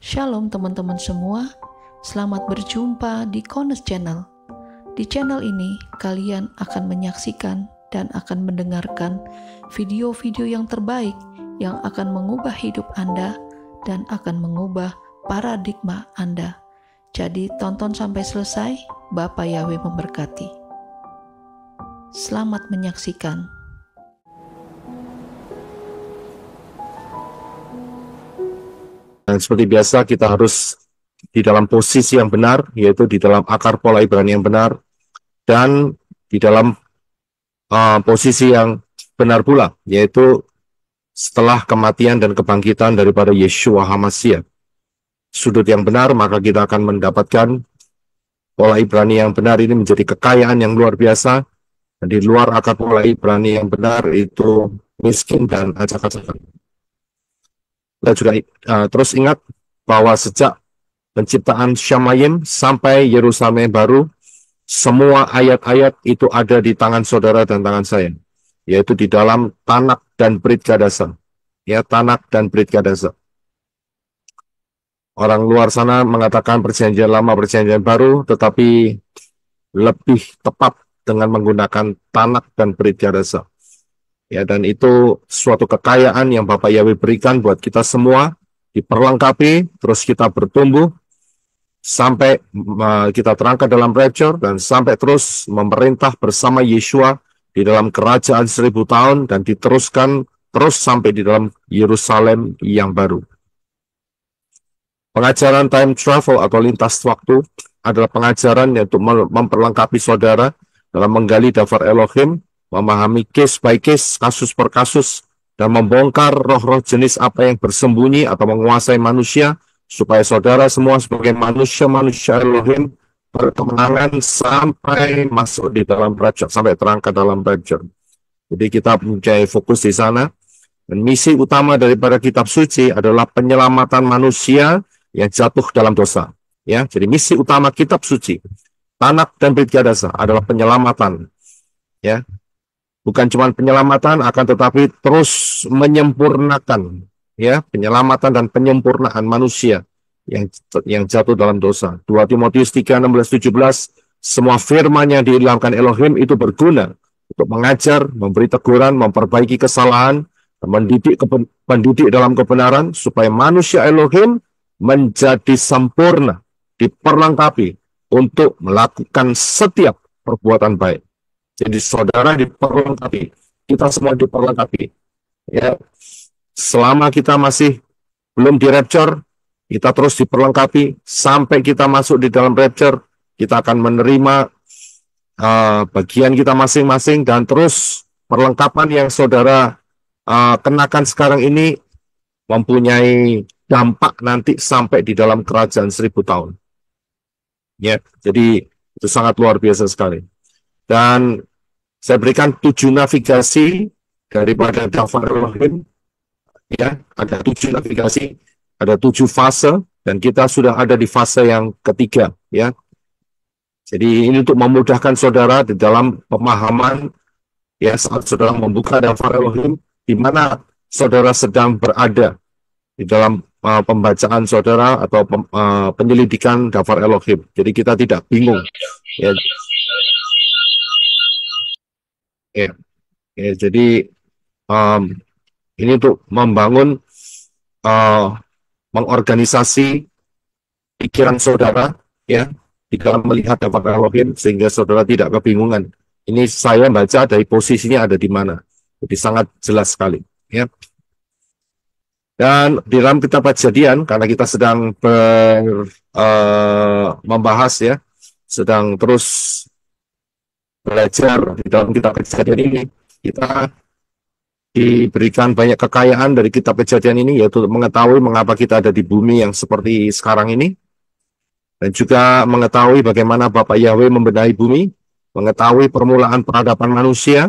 Shalom teman-teman semua, selamat berjumpa di Kones Channel. Di channel ini, kalian akan menyaksikan dan akan mendengarkan video-video yang terbaik yang akan mengubah hidup Anda dan akan mengubah paradigma Anda. Jadi tonton sampai selesai, Bapak Yahweh memberkati. Selamat menyaksikan. Dan seperti biasa kita harus di dalam posisi yang benar, yaitu di dalam akar pola Ibrani yang benar, dan di dalam posisi yang benar pula, yaitu setelah kematian dan kebangkitan daripada Yeshua HaMashiach. Sudut yang benar, maka kita akan mendapatkan pola Ibrani yang benar ini menjadi kekayaan yang luar biasa, dan di luar akar pola Ibrani yang benar itu miskin dan acak-acakan. Kita juga terus ingat bahwa sejak penciptaan Syamayim sampai Yerusalem yang baru, semua ayat-ayat itu ada di tangan saudara dan tangan saya, yaitu di dalam Tanak dan Brit Kadasa. Ya, Tanak dan Brit Kadasa. Orang luar sana mengatakan perjanjian lama, perjanjian baru, tetapi lebih tepat dengan menggunakan Tanak dan Brit Kadasa. Ya, dan itu suatu kekayaan yang Bapak Yahweh berikan buat kita semua, diperlengkapi, terus kita bertumbuh, sampai kita terangkat dalam rapture, dan sampai terus memerintah bersama Yeshua di dalam kerajaan 1000 tahun, dan diteruskan terus sampai di dalam Yerusalem yang baru. Pengajaran time travel atau lintas waktu adalah pengajaran yang untuk memperlengkapi saudara dalam menggali daftar Elohim, memahami case by case, kasus per kasus, dan membongkar roh-roh jenis apa yang bersembunyi atau menguasai manusia, supaya saudara semua sebagai manusia-manusia Elohim berkemenangan sampai masuk di dalam rapture, sampai terangkat dalam rapture. Jadi kita mempunyai fokus di sana. Dan misi utama daripada kitab suci adalah penyelamatan manusia yang jatuh dalam dosa. Ya, jadi misi utama kitab suci, Tanak dan Brit Kadasa, adalah penyelamatan. Ya, bukan cuma penyelamatan, akan tetapi terus menyempurnakan, ya, penyelamatan dan penyempurnaan manusia yang jatuh dalam dosa. 2 Timotius 3, 16, 17, semua firman yang diilhamkan Elohim itu berguna untuk mengajar, memberi teguran, memperbaiki kesalahan, mendidik pendidik dalam kebenaran, supaya manusia Elohim menjadi sempurna, diperlengkapi untuk melakukan setiap perbuatan baik. Jadi saudara diperlengkapi, kita semua diperlengkapi. Ya, selama kita masih belum di rapture, kita terus diperlengkapi sampai kita masuk di dalam rapture. Kita akan menerima bagian kita masing-masing, dan terus perlengkapan yang saudara kenakan sekarang ini mempunyai dampak nanti sampai di dalam kerajaan 1000 tahun. Ya, jadi itu sangat luar biasa sekali. Dan saya berikan 7 navigasi daripada daftar Elohim. Ya, ada 7 navigasi, ada 7 fase, dan kita sudah ada di fase yang ketiga. Ya, jadi ini untuk memudahkan saudara di dalam pemahaman, ya, saat saudara membuka daftar Elohim, di mana saudara sedang berada di dalam pembacaan saudara atau penyelidikan daftar Elohim. Jadi kita tidak bingung. Ya. Ya, jadi ini untuk membangun, mengorganisasi pikiran saudara, ya, di dalam melihat daftar Elohim, sehingga saudara tidak kebingungan. Ini saya baca dari posisinya ada di mana. Jadi sangat jelas sekali. Ya. Dan di dalam kitab Kejadian, karena kita sedang membahas, ya, sedang terus belajar di dalam kitab Kejadian ini, kita diberikan banyak kekayaan dari kitab Kejadian ini, yaitu mengetahui mengapa kita ada di bumi yang seperti sekarang ini, dan juga mengetahui bagaimana Bapak Yahweh membenahi bumi, mengetahui permulaan peradaban manusia.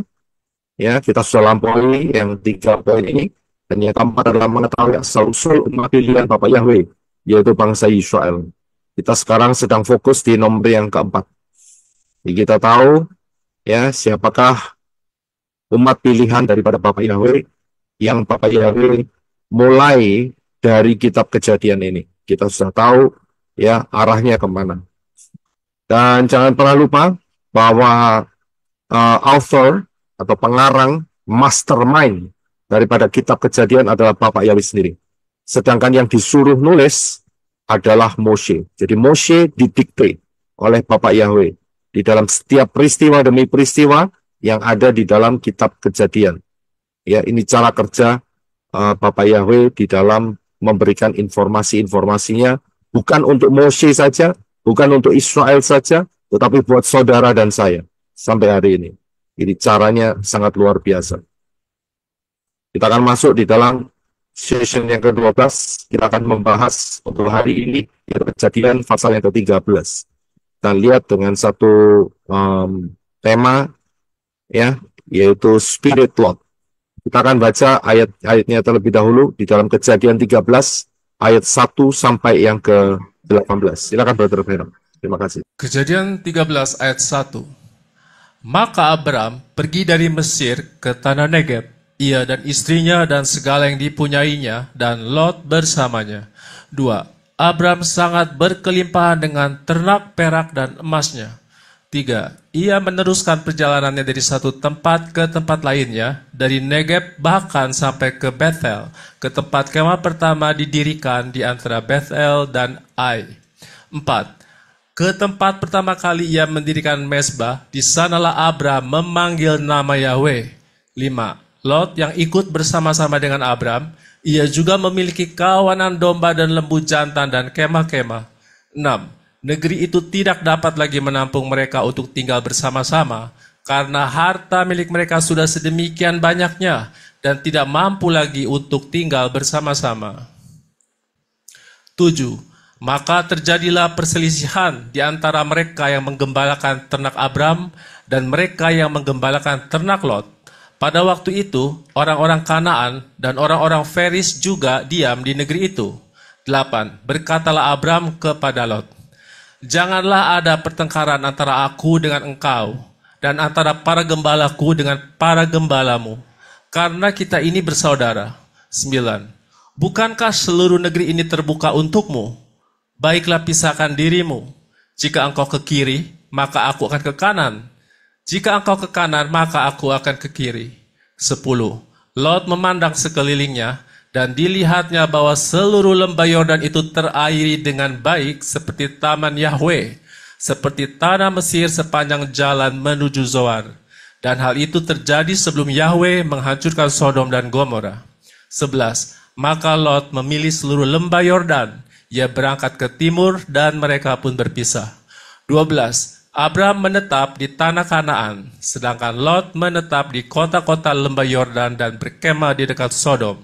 Ya, kita sudah lampaui yang 3 poin ini. Dan yang keempat adalah mengetahui asal-usul umat pilihan Bapak Yahweh, yaitu bangsa Israel. Kita sekarang sedang fokus di nomor yang keempat. Jadi kita tahu, ya, siapakah umat pilihan daripada Bapak Yahweh, yang Bapak Yahweh mulai dari kitab Kejadian ini. Kita sudah tahu ya arahnya kemana. Dan jangan pernah lupa bahwa author atau pengarang mastermind daripada kitab Kejadian adalah Bapak Yahweh sendiri. Sedangkan yang disuruh nulis adalah Moshe. Jadi Moshe didikte oleh Bapak Yahweh di dalam setiap peristiwa demi peristiwa yang ada di dalam kitab Kejadian. Ya, ini cara kerja Bapak Yahweh di dalam memberikan informasi-informasinya bukan untuk Moshe saja, bukan untuk Israel saja, tetapi buat saudara dan saya sampai hari ini. Ini caranya sangat luar biasa. Kita akan masuk di dalam session yang ke-12. Kita akan membahas untuk hari ini Kejadian pasal yang ke-13. Kita lihat dengan satu tema ya, yaitu Spirit Lot. Kita akan baca ayat-ayatnya terlebih dahulu di dalam Kejadian 13 ayat 1 sampai yang ke-18. Silakan Brother Venom. Terima kasih. Kejadian 13 ayat 1. Maka Abram pergi dari Mesir ke tanah Negeb, ia dan istrinya dan segala yang dipunyainya, dan Lot bersamanya. 2. Abram sangat berkelimpahan dengan ternak, perak, dan emasnya. 3. Ia meneruskan perjalanannya dari satu tempat ke tempat lainnya, dari Negeb bahkan sampai ke Bethel, ke tempat kemah pertama didirikan di antara Bethel dan Ai. 4. Ke tempat pertama kali ia mendirikan mezbah, di sanalah Abram memanggil nama Yahweh. 5. Lot yang ikut bersama-sama dengan Abram, ia juga memiliki kawanan domba dan lembu jantan dan kemah-kemah. 6. Negeri itu tidak dapat lagi menampung mereka untuk tinggal bersama-sama, karena harta milik mereka sudah sedemikian banyaknya, dan tidak mampu lagi untuk tinggal bersama-sama. 7. Maka terjadilah perselisihan di antara mereka yang menggembalakan ternak Abram dan mereka yang menggembalakan ternak Lot. Pada waktu itu, orang-orang Kanaan dan orang-orang Feris juga diam di negeri itu. 8. Berkatalah Abram kepada Lot, janganlah ada pertengkaran antara aku dengan engkau, dan antara para gembalaku dengan para gembalamu, karena kita ini bersaudara. 9. Bukankah seluruh negeri ini terbuka untukmu? Baiklah pisahkan dirimu. Jika engkau ke kiri, maka aku akan ke kanan. Jika engkau ke kanan, maka aku akan ke kiri. 10. Lot memandang sekelilingnya, dan dilihatnya bahwa seluruh lembah Yordan itu terairi dengan baik seperti taman Yahweh, seperti tanah Mesir sepanjang jalan menuju Zoar. Dan hal itu terjadi sebelum Yahweh menghancurkan Sodom dan Gomora. 11. Maka Lot memilih seluruh lembah Yordan. Ia berangkat ke timur dan mereka pun berpisah. 12. Abram menetap di tanah Kanaan, sedangkan Lot menetap di kota-kota lembah Yordan dan berkemah di dekat Sodom.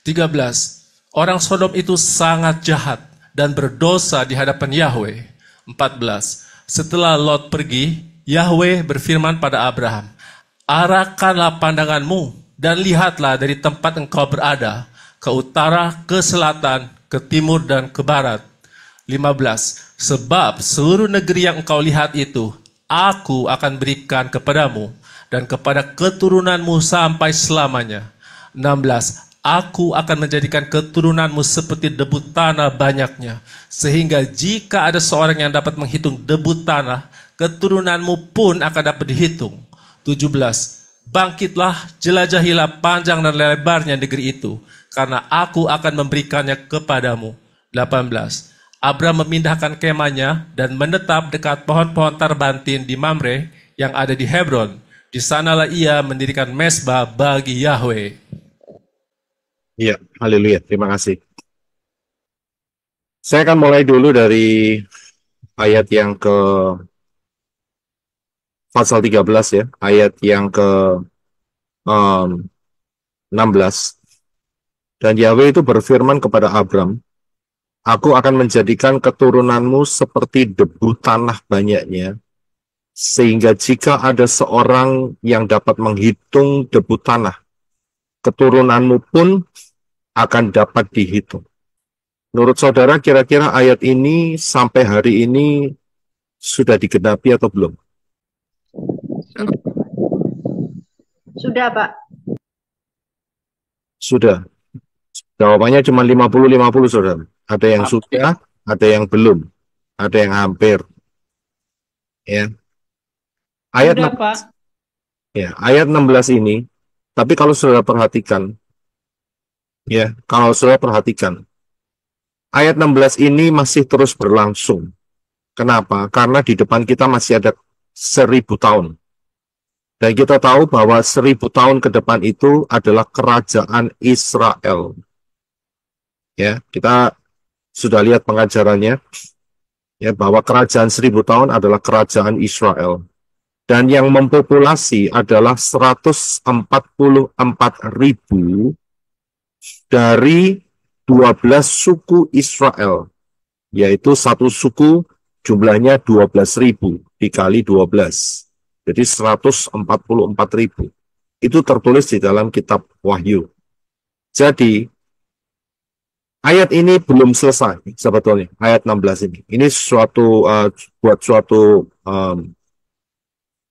13. Orang Sodom itu sangat jahat dan berdosa di hadapan Yahweh. 14. Setelah Lot pergi, Yahweh berfirman pada Abraham, arahkanlah pandanganmu dan lihatlah dari tempat engkau berada, ke utara, ke selatan, ke timur, dan ke barat. 15. Sebab seluruh negeri yang engkau lihat itu, aku akan berikan kepadamu, dan kepada keturunanmu sampai selamanya. 16. Aku akan menjadikan keturunanmu seperti debu tanah banyaknya, sehingga jika ada seorang yang dapat menghitung debu tanah, keturunanmu pun akan dapat dihitung. 17. Bangkitlah, jelajahilah panjang dan lebarnya negeri itu, karena aku akan memberikannya kepadamu. 18. Abram memindahkan kemahnya dan menetap dekat pohon-pohon tarbantin di Mamre yang ada di Hebron. Di sanalah ia mendirikan mezbah bagi Yahweh. Ya, haleluya. Terima kasih. Saya akan mulai dulu dari ayat yang ke pasal 13 ya, ayat yang ke 16. Dan Yahweh itu berfirman kepada Abram, aku akan menjadikan keturunanmu seperti debu tanah banyaknya, sehingga jika ada seorang yang dapat menghitung debu tanah, keturunanmu pun akan dapat dihitung. Menurut saudara, kira-kira ayat ini sampai hari ini sudah digenapi atau belum? Sudah, Pak. Sudah. Jawabannya cuma 50-50, saudara. Ada yang sudah, ada yang belum, ada yang hampir. Ya. Ayat Sudah, 16, Pak. ya, ayat 16 ini, tapi kalau saudara perhatikan, ya, kalau saudara perhatikan, ayat 16 ini masih terus berlangsung. Kenapa? Karena di depan kita masih ada 1000 tahun. Dan kita tahu bahwa 1000 tahun ke depan itu adalah kerajaan Israel. Ya, kita sudah lihat pengajarannya, ya, bahwa kerajaan 1000 tahun adalah kerajaan Israel. Dan yang mempopulasi adalah 144.000 dari 12 suku Israel, yaitu satu suku jumlahnya 12.000 dikali 12. Jadi 144.000. Itu tertulis di dalam kitab Wahyu. Jadi, ayat ini belum selesai sebetulnya, ayat 16 ini. Ini buat suatu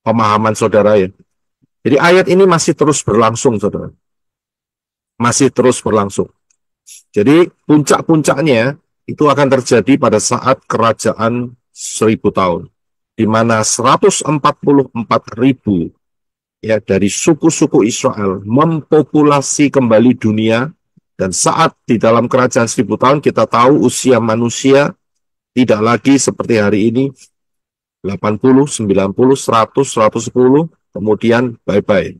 pemahaman saudara ya. Jadi ayat ini masih terus berlangsung, saudara. Masih terus berlangsung. Jadi puncak-puncaknya itu akan terjadi pada saat kerajaan 1000 tahun. Di mana 144.000 ya dari suku-suku Israel mempopulasi kembali dunia. Dan saat di dalam kerajaan 1000 tahun kita tahu usia manusia tidak lagi seperti hari ini 80, 90, 100, 110, kemudian bye-bye.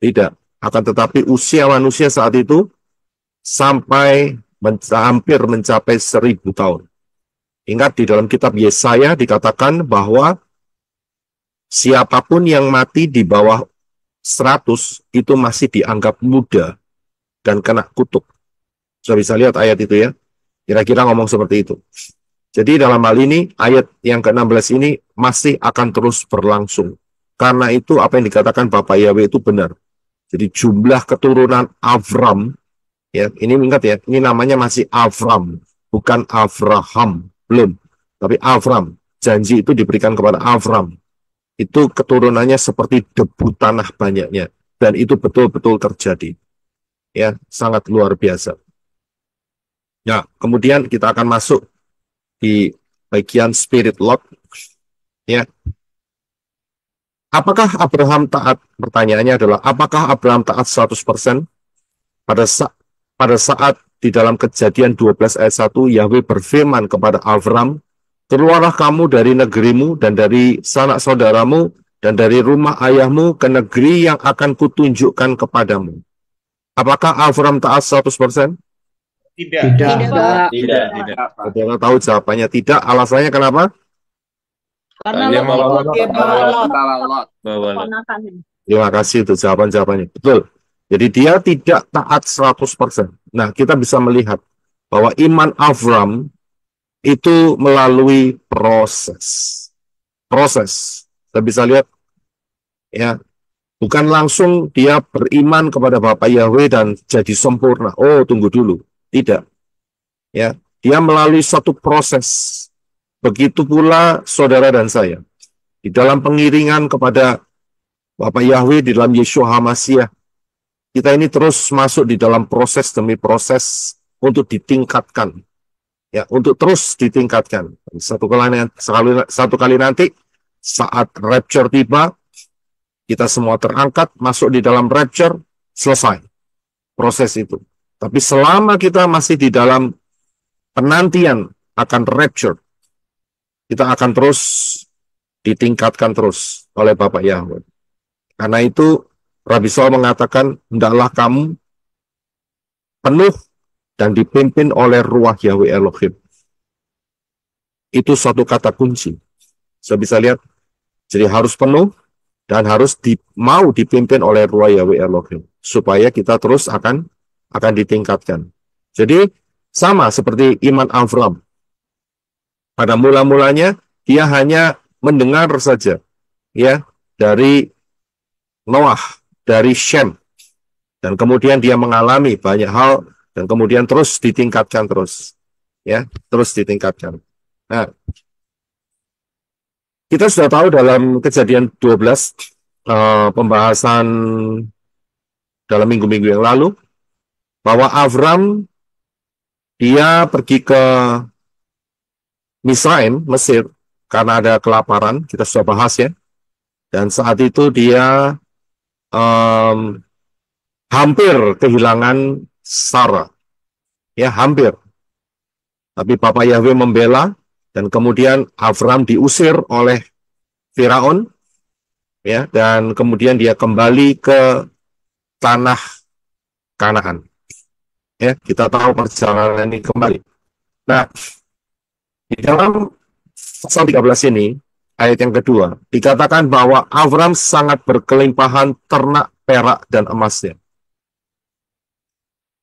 Tidak. Akan tetapi usia manusia saat itu sampai hampir mencapai 1000 tahun. Ingat di dalam kitab Yesaya dikatakan bahwa siapapun yang mati di bawah 100 itu masih dianggap muda dan kena kutuk. Sudah bisa lihat ayat itu ya. Kira-kira ngomong seperti itu. Jadi dalam hal ini, ayat yang ke-16 ini masih akan terus berlangsung. Karena itu apa yang dikatakan Bapak Yahweh itu benar. Jadi jumlah keturunan Avram, ya ini ingat ya, ini namanya masih Avram, bukan Abraham, belum. Tapi Avram, janji itu diberikan kepada Avram. Itu keturunannya seperti debu tanah banyaknya. Dan itu betul-betul terjadi. Ya, sangat luar biasa. Ya, kemudian kita akan masuk di bagian spirit lot. Ya. Apakah Abraham taat? Pertanyaannya adalah, apakah Abraham taat 100%? Pada saat di dalam Kejadian 12 ayat 1, Yahweh berfirman kepada Avram, keluarlah kamu dari negerimu dan dari sanak saudaramu dan dari rumah ayahmu ke negeri yang akan kutunjukkan kepadamu. Apakah Avram taat 100%? Tidak. Saudara tahu jawabannya tidak. Alasannya kenapa? Karena Dia bawa Lot. Terima kasih untuk jawabannya. Betul. Jadi dia tidak taat 100%. Nah, kita bisa melihat bahwa iman Avram itu melalui proses. Kita bisa lihat ya, bukan langsung dia beriman kepada Bapak Yahweh dan jadi sempurna. Oh, tunggu dulu. Tidak. Ya, dia melalui satu proses. Begitu pula saudara dan saya. Di dalam pengiringan kepada Bapak Yahweh di dalam Yeshua HaMashiach, kita ini terus masuk di dalam proses demi proses untuk ditingkatkan. Ya, untuk terus ditingkatkan. Satu kali nanti saat rapture tiba, kita semua terangkat, masuk di dalam rapture, selesai proses itu. Tapi selama kita masih di dalam penantian akan rapture, kita akan terus ditingkatkan terus oleh Bapak Yahweh. Karena itu, Rabbi Saul mengatakan, hendaklah kamu penuh dan dipimpin oleh Ruach Yahweh Elohim. Itu suatu kata kunci. Saya bisa lihat, jadi harus penuh dan harus mau dipimpin oleh Ruach Yahweh Elohim. Supaya kita terus akan ditingkatkan. Jadi, sama seperti iman Avram. Pada mula-mulanya, dia hanya mendengar saja. Ya, dari Noah, dari Shem. Dan kemudian dia mengalami banyak hal, dan kemudian terus ditingkatkan terus. Ya, terus ditingkatkan. Nah, kita sudah tahu dalam Kejadian 12, pembahasan dalam minggu-minggu yang lalu, bahwa Avram dia pergi ke Misraim, Mesir, karena ada kelaparan, kita sudah bahas ya. Dan saat itu dia hampir kehilangan Sarah, ya hampir. Tapi Bapak Yahweh membela, dan kemudian Avram diusir oleh Firaun, ya, dan kemudian dia kembali ke tanah Kanaan. Ya, kita tahu perjalanan ini kembali. Nah, di dalam pasal 13 ini, ayat yang kedua, dikatakan bahwa Avram sangat berkelimpahan ternak, perak, dan emasnya.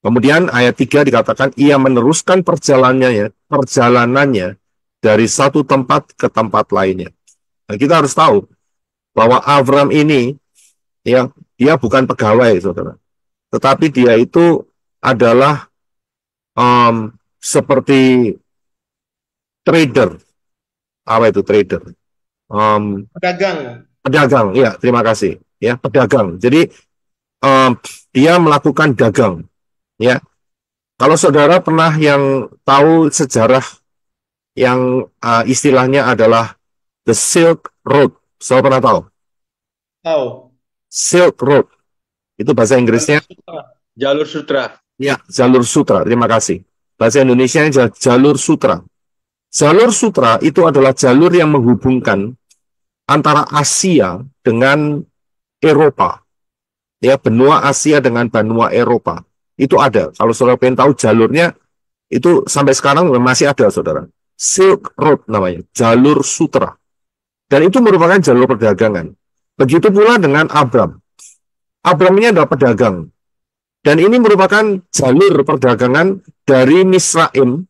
Kemudian ayat 3 dikatakan ia meneruskan perjalanannya dari satu tempat ke tempat lainnya. Nah, kita harus tahu bahwa Avram ini, ya, dia bukan pegawai, saudara. Tetapi dia itu adalah seperti trader. Apa itu trader? Pedagang. Pedagang, ya, terima kasih. Ya, pedagang. Jadi dia melakukan dagang. Ya, kalau saudara pernah yang tahu sejarah yang istilahnya adalah the Silk Road, saudara pernah tahu? Tahu. Silk Road itu bahasa Inggrisnya. Jalur sutra. Ya, jalur sutra. Terima kasih. Bahasa Indonesia adalah jalur sutra. Jalur sutra itu adalah jalur yang menghubungkan antara Asia dengan Eropa. Ya, benua Asia dengan benua Eropa. Itu ada. Kalau saudara pengen tahu jalurnya, itu sampai sekarang masih ada, saudara. Silk Road namanya, jalur sutra. Dan itu merupakan jalur perdagangan. Begitu pula dengan Abram. Abram ini adalah pedagang. Dan ini merupakan jalur perdagangan dari Misraim,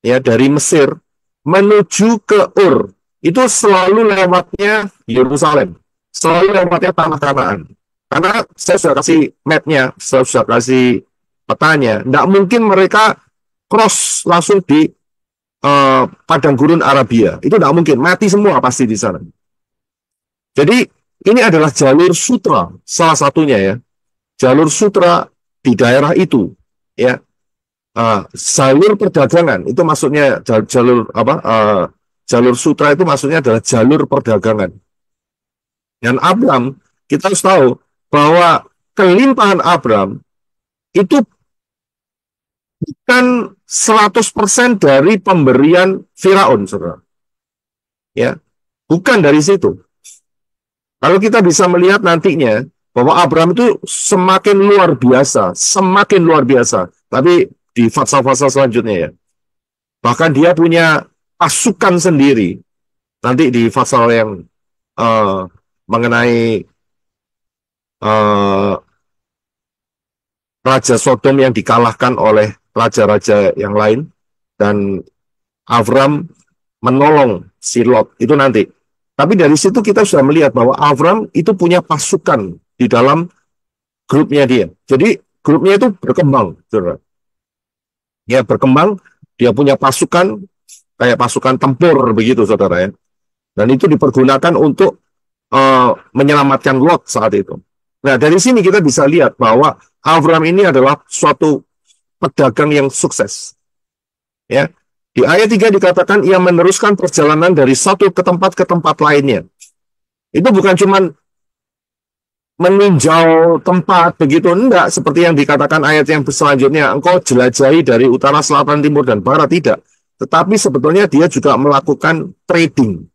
ya, dari Mesir, menuju ke Ur. Itu selalu lewatnya Yerusalem. Selalu lewatnya tanah Kanaan. Karena saya sudah kasih map-nya, saya sudah kasih petanya. Tidak mungkin mereka cross langsung di padang gurun Arabia. Itu tidak mungkin. Mati semua pasti di sana. Jadi ini adalah jalur sutra, salah satunya ya. Jalur sutra di daerah itu, ya. Jalur perdagangan itu maksudnya jalur apa? Jalur sutra itu maksudnya adalah jalur perdagangan. Dan Abram, kita harus tahu bahwa kelimpahan Abram itu bukan 100% dari pemberian Firaun, saudara. Ya, bukan dari situ. Kalau kita bisa melihat nantinya bahwa Abraham itu semakin luar biasa, semakin luar biasa. Tapi di fasa-fasa selanjutnya ya. Bahkan dia punya pasukan sendiri. Nanti di pasal yang mengenai Raja Sodom yang dikalahkan oleh raja-raja yang lain. Dan Avram menolong si Lot. Itu nanti. Tapi dari situ kita sudah melihat bahwa Avram itu punya pasukan di dalam grupnya dia. Jadi grupnya itu berkembang, saudara. Ya, berkembang, dia punya pasukan, kayak pasukan tempur begitu, saudara ya. Dan itu dipergunakan untuk menyelamatkan Lot saat itu. Nah, dari sini kita bisa lihat bahwa Avram ini adalah suatu pedagang yang sukses. Ya. Di ayat 3 dikatakan ia meneruskan perjalanan dari satu ke tempat lainnya. Itu bukan cuma meninjau tempat begitu, enggak seperti yang dikatakan ayat yang selanjutnya, engkau jelajahi dari utara, selatan, timur, dan barat, tidak. Tetapi sebetulnya dia juga melakukan trading.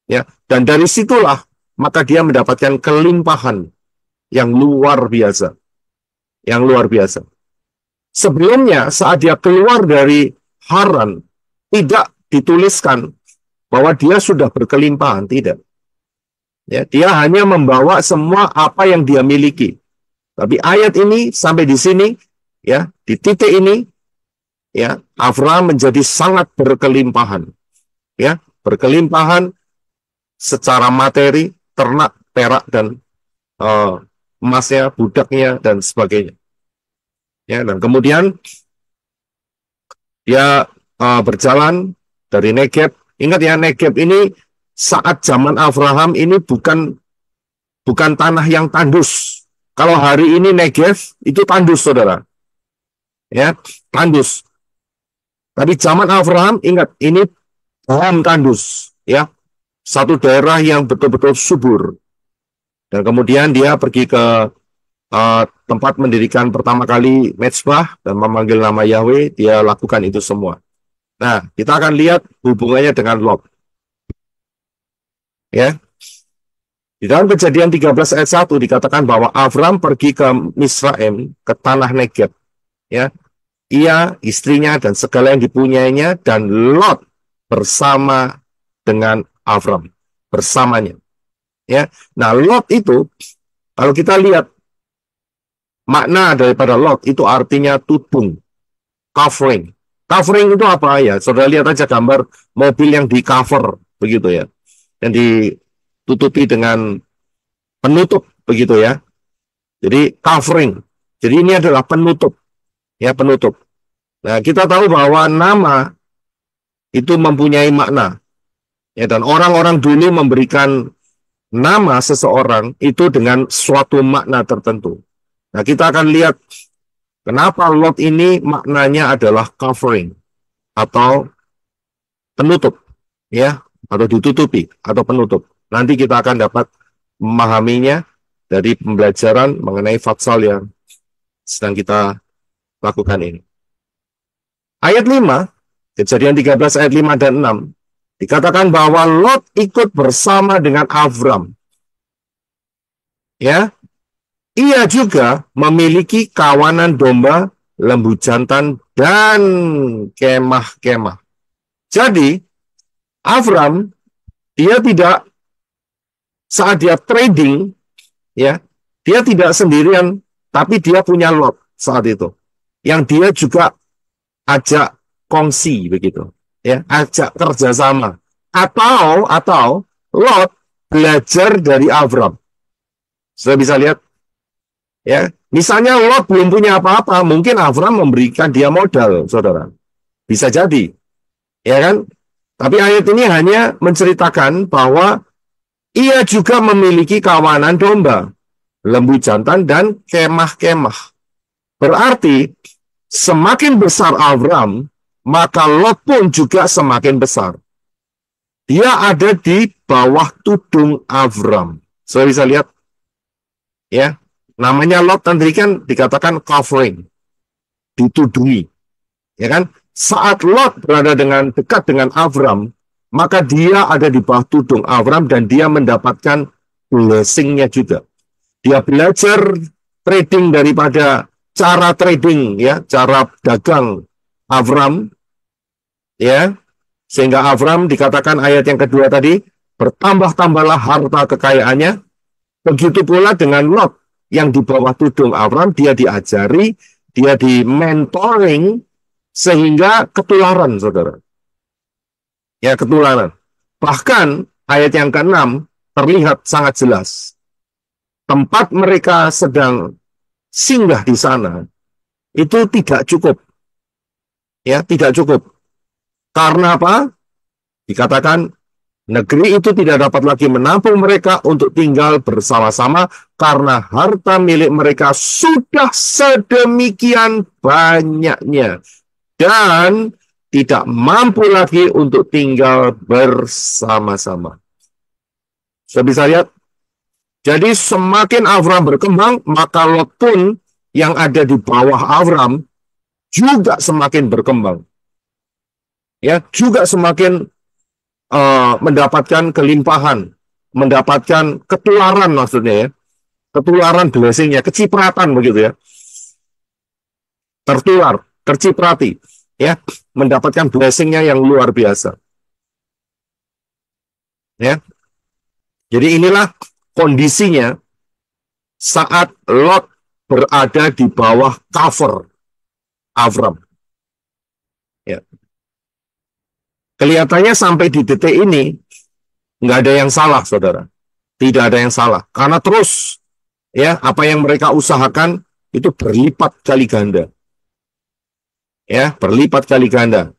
Ya, dan dari situlah maka dia mendapatkan kelimpahan yang luar biasa. Yang luar biasa. Sebelumnya saat dia keluar dari Haran, tidak dituliskan bahwa dia sudah berkelimpahan, tidak. Ya, dia hanya membawa semua apa yang dia miliki. Tapi ayat ini sampai di sini, ya, di titik ini, ya, Avram menjadi sangat berkelimpahan. Ya, berkelimpahan secara materi, ternak, perak, dan emasnya, budaknya, dan sebagainya. Ya, dan kemudian dia berjalan dari Negeb. Ingat ya, Negeb ini saat zaman Abraham ini bukan tanah yang tandus. Kalau hari ini Negev itu tandus, saudara. Ya, tandus. Tapi zaman Abraham, ingat, ini pohon kandus, ya, satu daerah yang betul-betul subur. Dan kemudian dia pergi ke tempat mendirikan pertama kali mezbah dan memanggil nama Yahweh. Dia lakukan itu semua. Nah, kita akan lihat hubungannya dengan Lot. Ya, di dalam Kejadian 13 ayat 1 dikatakan bahwa Abraham pergi ke Misraim, ke tanah Negeb. Ya, ia, istrinya, dan segala yang dipunyainya, dan Lot bersama dengan Abraham, bersamanya. Ya, nah Lot itu, kalau kita lihat makna daripada Lot itu artinya tudung, covering. Covering itu apa ya? Saudara lihat aja gambar mobil yang di cover begitu ya, yang ditutupi dengan penutup begitu ya. Jadi covering. Jadi ini adalah penutup, ya, penutup. Nah, kita tahu bahwa nama itu mempunyai makna. Ya, dan orang-orang dulu memberikan nama seseorang itu dengan suatu makna tertentu. Nah, kita akan lihat kenapa Lot ini maknanya adalah covering atau penutup, ya, atau ditutupi atau penutup. Nanti kita akan dapat memahaminya dari pembelajaran mengenai fatsal yang sedang kita lakukan ini. Ayat 5, Kejadian 13 ayat 5 dan 6, dikatakan bahwa Lot ikut bersama dengan Abram. Ya, ia juga memiliki kawanan domba, lembu jantan, dan kemah-kemah. Jadi, Abram, dia tidak, saat dia trading, ya, dia tidak sendirian, tapi dia punya Lot saat itu. Yang dia juga ajak kongsi begitu, ya, ajak kerjasama. Atau Lot belajar dari Abram. Sudah bisa lihat, ya. Misalnya Lot belum punya apa-apa, mungkin Abram memberikan dia modal, saudara. Bisa jadi, ya kan? Tapi ayat ini hanya menceritakan bahwa ia juga memiliki kawanan domba, lembu jantan, dan kemah-kemah. Berarti semakin besar Abram, maka Lot pun juga semakin besar. Dia ada di bawah tudung Abram. Saya bisa lihat, ya, namanya Lot tadi kan dikatakan covering, ditudungi, ya kan? Saat Lot berada dekat dengan Abram, maka dia ada di bawah tudung Abram dan dia mendapatkan blessing-nya juga. Dia belajar trading daripada cara trading, ya, cara dagang Abram, ya, sehingga Abram dikatakan ayat yang kedua tadi, bertambah-tambahlah harta kekayaannya. Begitu pula dengan Lot yang di bawah tudung Abram, dia diajari, dia di mentoring, sehingga ketularan, saudara. Ya, ketularan. Bahkan ayat yang ke-6 terlihat sangat jelas. Tempat mereka sedang singgah di sana itu tidak cukup. Ya, tidak cukup. Karena apa? Dikatakan negeri itu tidak dapat lagi menampung mereka untuk tinggal bersama-sama karena harta milik mereka sudah sedemikian banyaknya dan tidak mampu lagi untuk tinggal bersama-sama. Saya bisa lihat. Jadi semakin Abram berkembang, maka Lot pun yang ada di bawah Abram juga semakin berkembang. Ya, juga semakin mendapatkan kelimpahan, mendapatkan ketularan maksudnya ya. Ketularan blessing-nya, kecipratan begitu ya. Tertular, terciprati, ya, mendapatkan blessing-nya yang luar biasa. Ya. Jadi inilah kondisinya saat Lot berada di bawah cover Abram. Ya. Kelihatannya sampai di detik ini nggak ada yang salah, saudara. Tidak ada yang salah. Karena terus, ya, apa yang mereka usahakan itu berlipat kali ganda. Ya, berlipat kali ganda.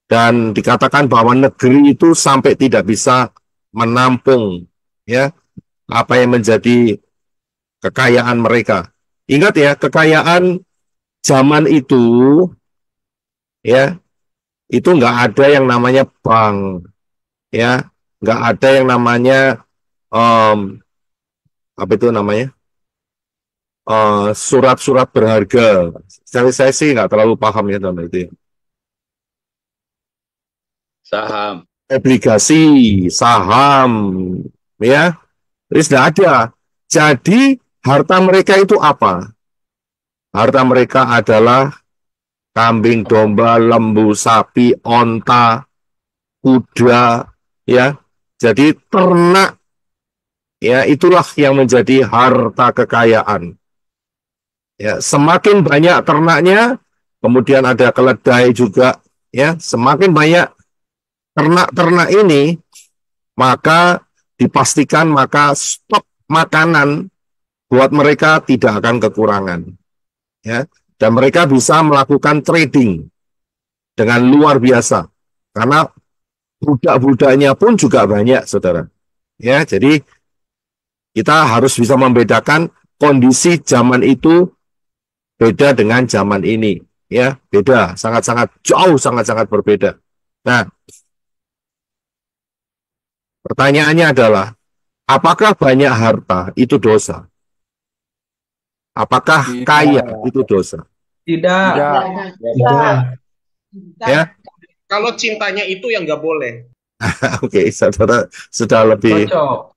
Dan dikatakan bahwa negeri itu sampai tidak bisa menampung, ya, apa yang menjadi kekayaan mereka. Ingat ya, kekayaan zaman itu, ya, itu nggak ada yang namanya bank, ya, nggak ada yang namanya apa itu namanya surat-surat berharga. Saya sih nggak terlalu paham ya tentang itu ya. Saham. Obligasi, saham, ya, terus nggak ada. Jadi harta mereka itu apa? Harta mereka adalah kambing, domba, lembu, sapi, onta, kuda, ya. Jadi ternak, ya, itulah yang menjadi harta kekayaan. Ya, semakin banyak ternaknya, kemudian ada keledai juga, ya. Semakin banyak ternak-ternak ini, maka dipastikan maka stok makanan buat mereka tidak akan kekurangan, ya. Dan mereka bisa melakukan trading dengan luar biasa karena budak-budaknya pun juga banyak, saudara. Ya, jadi kita harus bisa membedakan kondisi zaman itu beda dengan zaman ini, ya, beda, sangat-sangat jauh, sangat-sangat berbeda. Nah, pertanyaannya adalah, apakah banyak harta itu dosa? Apakah kaya itu dosa? Tidak. Ya, Kalau cintanya itu yang nggak boleh. oke, saudara sudah lebih Cocok.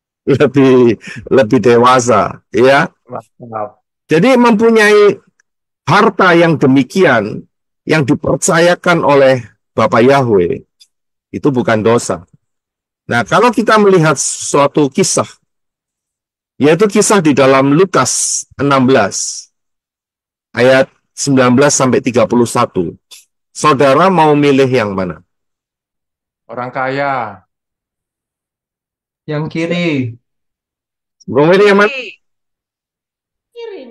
dewasa, ya. Jadi mempunyai harta yang demikian yang dipercayakan oleh Bapak Yahweh itu bukan dosa. Nah, kalau kita melihat suatu kisah, yaitu kisah di dalam Lukas 16 ayat 19 sampai 31. Saudara mau milih yang mana? Orang kaya. Yang kiri. Mau milih yang mana?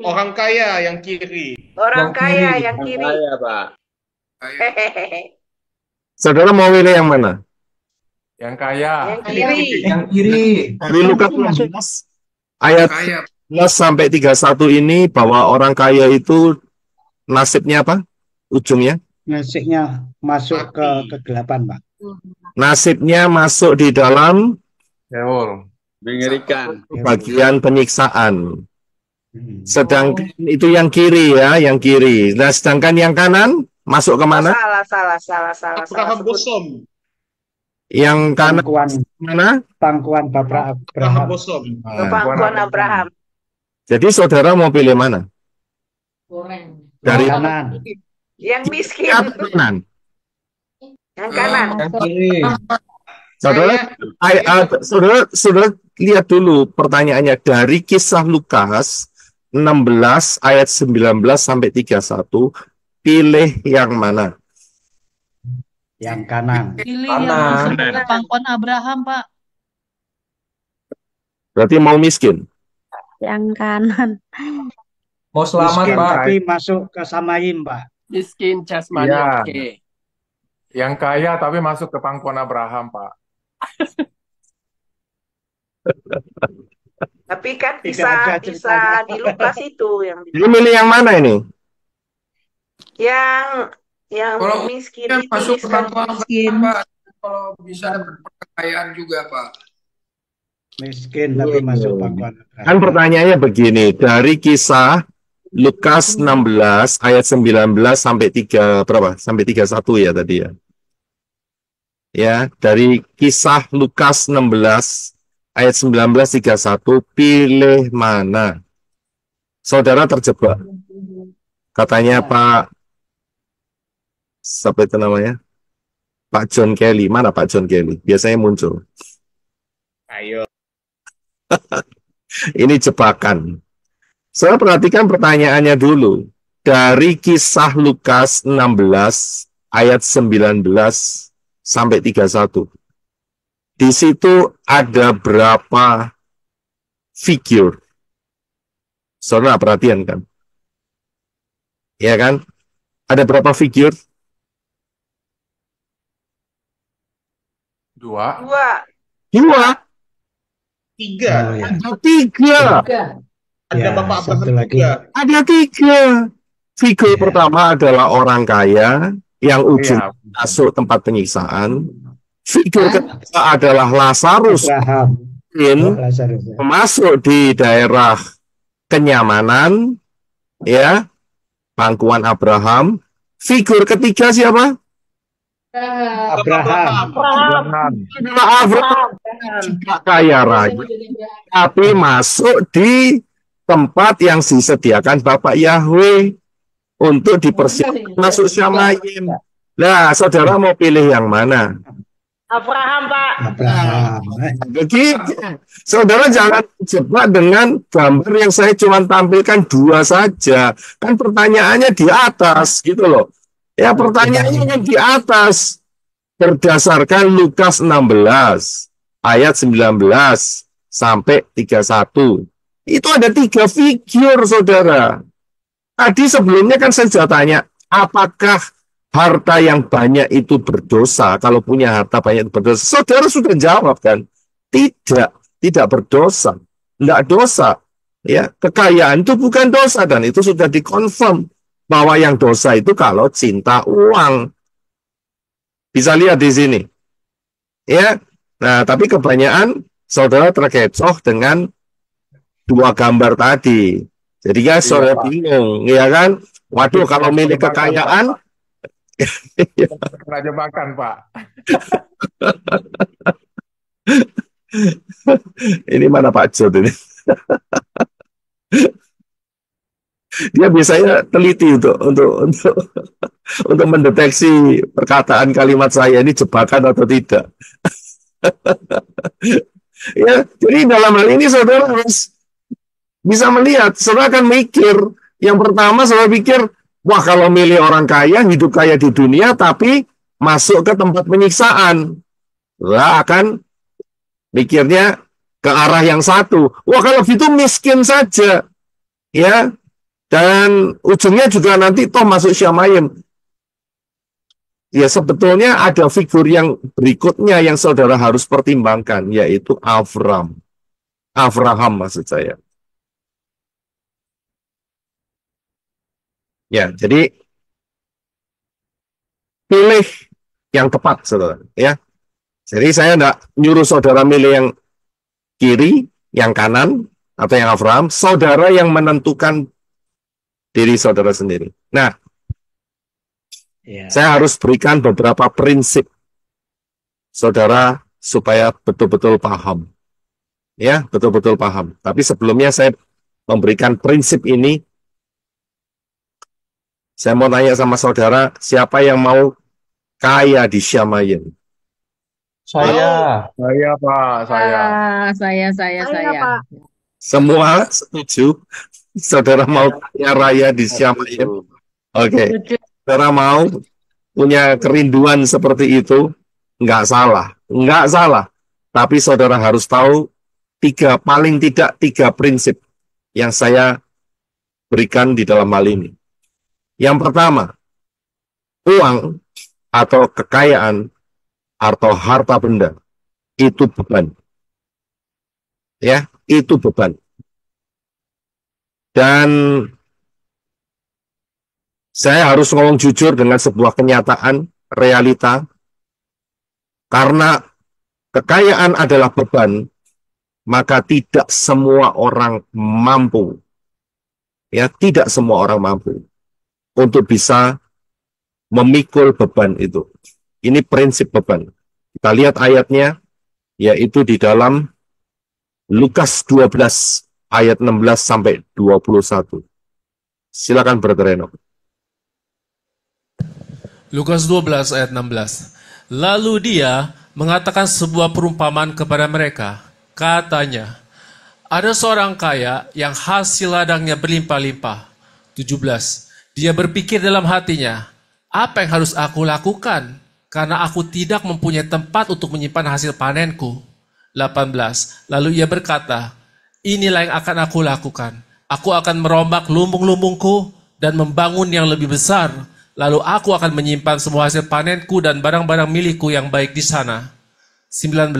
Orang kaya yang kiri. Orang Yang kaya kiri. yang kiri. Kaya, Pak. Saudara mau milih yang mana? Yang kaya. Yang kiri. Yang kiri. Dari Lukas 16 ayat 11 sampai 31 ini bahwa orang kaya itu nasibnya apa? Ujungnya? Nasibnya masuk ke kegelapan, Pak. Nasibnya masuk di dalam Seul. Mengerikan. bagian penyiksaan. Sedangkan itu yang kiri, ya, yang kiri. Nah, sedangkan yang kanan masuk ke mana? Salah. Abraham Sebut. Bosom. Yang kanan mana? Pangkuan Bapak Abraham Abraham. Bosom. Pangkuan Abraham. Jadi saudara mau pilih mana? Dari Kanan. Yang miskin. yang kanan. Yang kanan. Yang kiri. Saudara lihat dulu pertanyaannya dari kisah Lukas 16 ayat 19 sampai 31, pilih yang mana? Yang kanan. Pilih Kanan. yang masuk ke pangkuan Abraham, Pak. Berarti mau miskin. Yang kanan. Mau selamat, Miskin Pak. tapi masuk ke Samayim, Pak. Miskin jasmani, Iya. oke. Yang kaya tapi masuk ke pangkuan Abraham, Pak. Tapi kan Tidak ada bisa ceritanya. di Lukas itu yang Ini milih yang mana ini? yang Kalau miskin yang itu masuk ke miskin. pangkuan Abraham, Pak, kalau bisa dapat kekayaan juga, Pak. Miskin tapi masuk pangkuan Abraham. Kan pertanyaannya begini, dari kisah Lukas 16 ayat 19 sampai 3 berapa? Sampai 31 ya tadi ya. Ya, dari kisah Lukas 16 ayat 19 31, pilih mana? Saudara terjebak. Katanya Pak, siapa itu namanya? Pak John Kelly. Mana Pak John Kelly? Biasanya muncul. Ayo. Ini jebakan. Saya perhatikan pertanyaannya dulu. Dari kisah Lukas 16 ayat 19 sampai 31. Di situ ada berapa figure? Saudara perhatian kan? Ya kan? Ada berapa figure? Dua. Dua. Tiga. Oh, ya. Ada tiga. Ada Ya, Bapak satu Abraham lagi. juga. Ada tiga. Figur Ya. pertama adalah orang kaya yang ujung Iya. masuk tempat penyiksaan. Figur ketiga adalah Lazarus Abraham. miskin Lazarus. masuk di daerah kenyamanan, ya, pangkuan Abraham. Figur ketiga siapa? Abraham. Abraham juga kaya raya, tapi masuk di tempat yang disediakan Bapak Yahweh untuk dipersiapkan masuk Syamayim. Nah, saudara mau pilih yang mana? Abraham, Pak. Abraham. Begitu. Saudara jangan jebak dengan gambar yang saya cuma tampilkan dua saja. Kan pertanyaannya di atas gitu loh. Ya pertanyaannya kan di atas. Berdasarkan Lukas 16 ayat 19 sampai 31. Itu ada 3 figur, saudara. Tadi sebelumnya kan saya sudah tanya, apakah harta yang banyak itu berdosa? Kalau punya harta banyak itu berdosa. Saudara sudah jawab kan? Tidak berdosa. Tidak dosa. Ya, kekayaan itu bukan dosa dan itu sudah dikonfirm bahwa yang dosa itu kalau cinta uang. Bisa lihat di sini. Ya. Nah, tapi kebanyakan saudara terkecoh dengan dua gambar tadi. Jadi kan saudara bingung, ya kan? Waduh, kalau milik kekayaan Kena jebakan, Pak. ini mana Pak Jod ini? Dia biasanya teliti untuk mendeteksi perkataan kalimat saya ini jebakan atau tidak. Ya, jadi dalam hal ini saudara harus bisa melihat, saudara akan mikir. Yang pertama saudara pikir, wah kalau milih orang kaya, hidup kaya di dunia, tapi masuk ke tempat penyiksaan. Saudara akan mikirnya ke arah yang satu. Wah kalau gitu miskin saja. Ya, dan ujungnya juga nanti toh masuk Syamayim. Ya sebetulnya ada figur yang berikutnya yang saudara harus pertimbangkan, yaitu Abraham. Abraham maksud saya. Ya, jadi pilih yang tepat, saudara. Ya, jadi saya enggak nyuruh saudara milih yang kiri, yang kanan, atau yang Abraham. Saudara yang menentukan diri saudara sendiri. Nah, saya harus berikan beberapa prinsip saudara supaya betul-betul paham. Ya, betul-betul paham. Tapi sebelumnya saya memberikan prinsip ini, saya mau tanya sama saudara, siapa yang mau kaya di Syamayim? Saya, Pak, saya. Saya. Pak. Semua setuju? Saudara mau kaya raya di Syamayim? Oke. Saudara mau punya kerinduan seperti itu? Enggak salah. Enggak salah. Tapi saudara harus tahu paling tidak tiga prinsip yang saya berikan di dalam hal ini. Yang pertama, uang atau kekayaan atau harta benda itu beban. Ya, itu beban. Dan saya harus ngomong jujur dengan sebuah kenyataan, realita, karena kekayaan adalah beban, maka tidak semua orang mampu. Ya, tidak semua orang mampu untuk bisa memikul beban itu. Ini prinsip beban. Kita lihat ayatnya, yaitu di dalam Lukas 12 ayat 16 sampai 21. Silakan Brother Eno. Lukas 12 ayat 16. Lalu dia mengatakan sebuah perumpamaan kepada mereka. Katanya, ada seorang kaya yang hasil ladangnya berlimpah-limpah. 17. Dia berpikir dalam hatinya, apa yang harus aku lakukan? Karena aku tidak mempunyai tempat untuk menyimpan hasil panenku. 18. Lalu ia berkata, inilah yang akan aku lakukan. Aku akan merombak lumbung-lumbungku dan membangun yang lebih besar. Lalu aku akan menyimpan semua hasil panenku dan barang-barang milikku yang baik di sana. 19.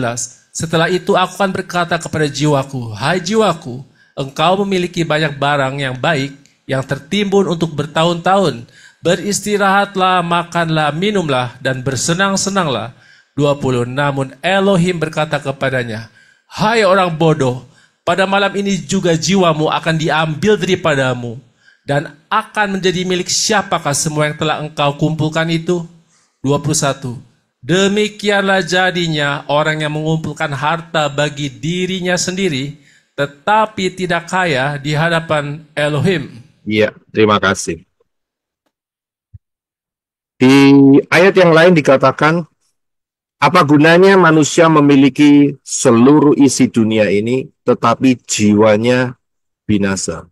Setelah itu aku akan berkata kepada jiwaku, hai jiwaku, engkau memiliki banyak barang yang baik yang tertimbun untuk bertahun-tahun. Beristirahatlah, makanlah, minumlah, dan bersenang-senanglah. 20. Namun Elohim berkata kepadanya, hai orang bodoh, pada malam ini juga jiwamu akan diambil daripadamu, dan akan menjadi milik siapakah semua yang telah engkau kumpulkan itu? 21. Demikianlah jadinya orang yang mengumpulkan harta bagi dirinya sendiri, tetapi tidak kaya di hadapan Elohim. Iya, terima kasih. Di ayat yang lain dikatakan, apa gunanya manusia memiliki seluruh isi dunia ini, tetapi jiwanya binasa.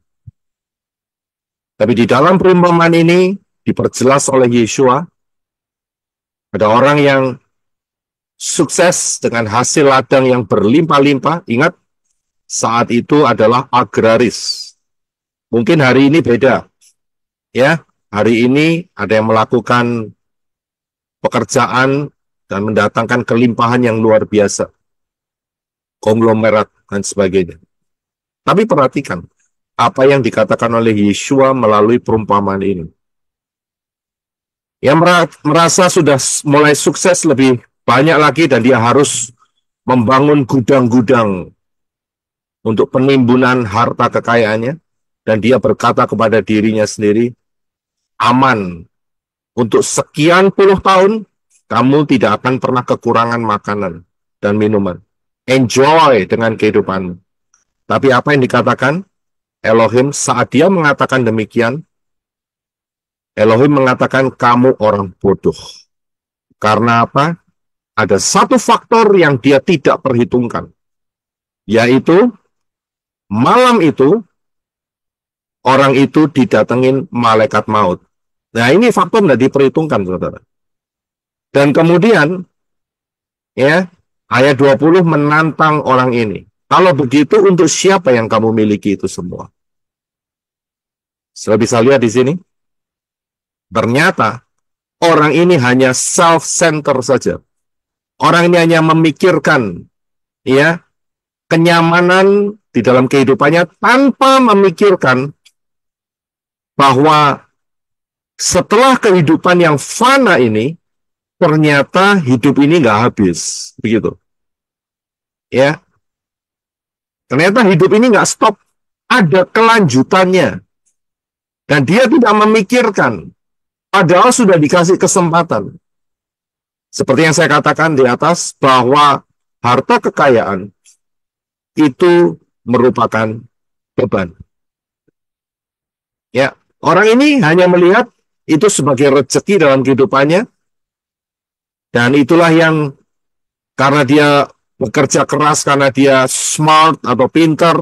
Tapi di dalam perumpamaan ini, diperjelas oleh Yeshua, ada orang yang sukses dengan hasil ladang yang berlimpah-limpah. Ingat, saat itu adalah agraris. Mungkin hari ini beda. Ya, hari ini ada yang melakukan pekerjaan dan mendatangkan kelimpahan yang luar biasa. Konglomerat dan sebagainya. Tapi perhatikan apa yang dikatakan oleh Yeshua melalui perumpamaan ini. Yang merasa sudah mulai sukses lebih banyak lagi dan dia harus membangun gudang-gudang untuk penimbunan harta kekayaannya, dan dia berkata kepada dirinya sendiri, aman, untuk sekian puluh tahun kamu tidak akan pernah kekurangan makanan dan minuman. Enjoy dengan kehidupanmu. Tapi apa yang dikatakan Elohim saat dia mengatakan demikian? Elohim mengatakan kamu orang bodoh. Karena apa? Ada satu faktor yang dia tidak perhitungkan, yaitu malam itu orang itu didatengin malaikat maut. Nah, ini faktor tidak diperhitungkan, saudara. Dan kemudian, ya, ayat 20 menantang orang ini. Kalau begitu, untuk siapa yang kamu miliki itu semua? Sudah bisa lihat di sini. Ternyata, orang ini hanya self-center saja. Orang ini hanya memikirkan, ya, kenyamanan di dalam kehidupannya tanpa memikirkan bahwa setelah kehidupan yang fana ini, ternyata hidup ini nggak habis, begitu. Ya, ternyata hidup ini nggak stop, ada kelanjutannya, dan dia tidak memikirkan, padahal sudah dikasih kesempatan. Seperti yang saya katakan di atas, bahwa harta kekayaan itu merupakan beban. Ya, orang ini hanya melihat itu sebagai rezeki dalam kehidupannya, dan itulah yang karena dia bekerja keras, karena dia smart atau pinter,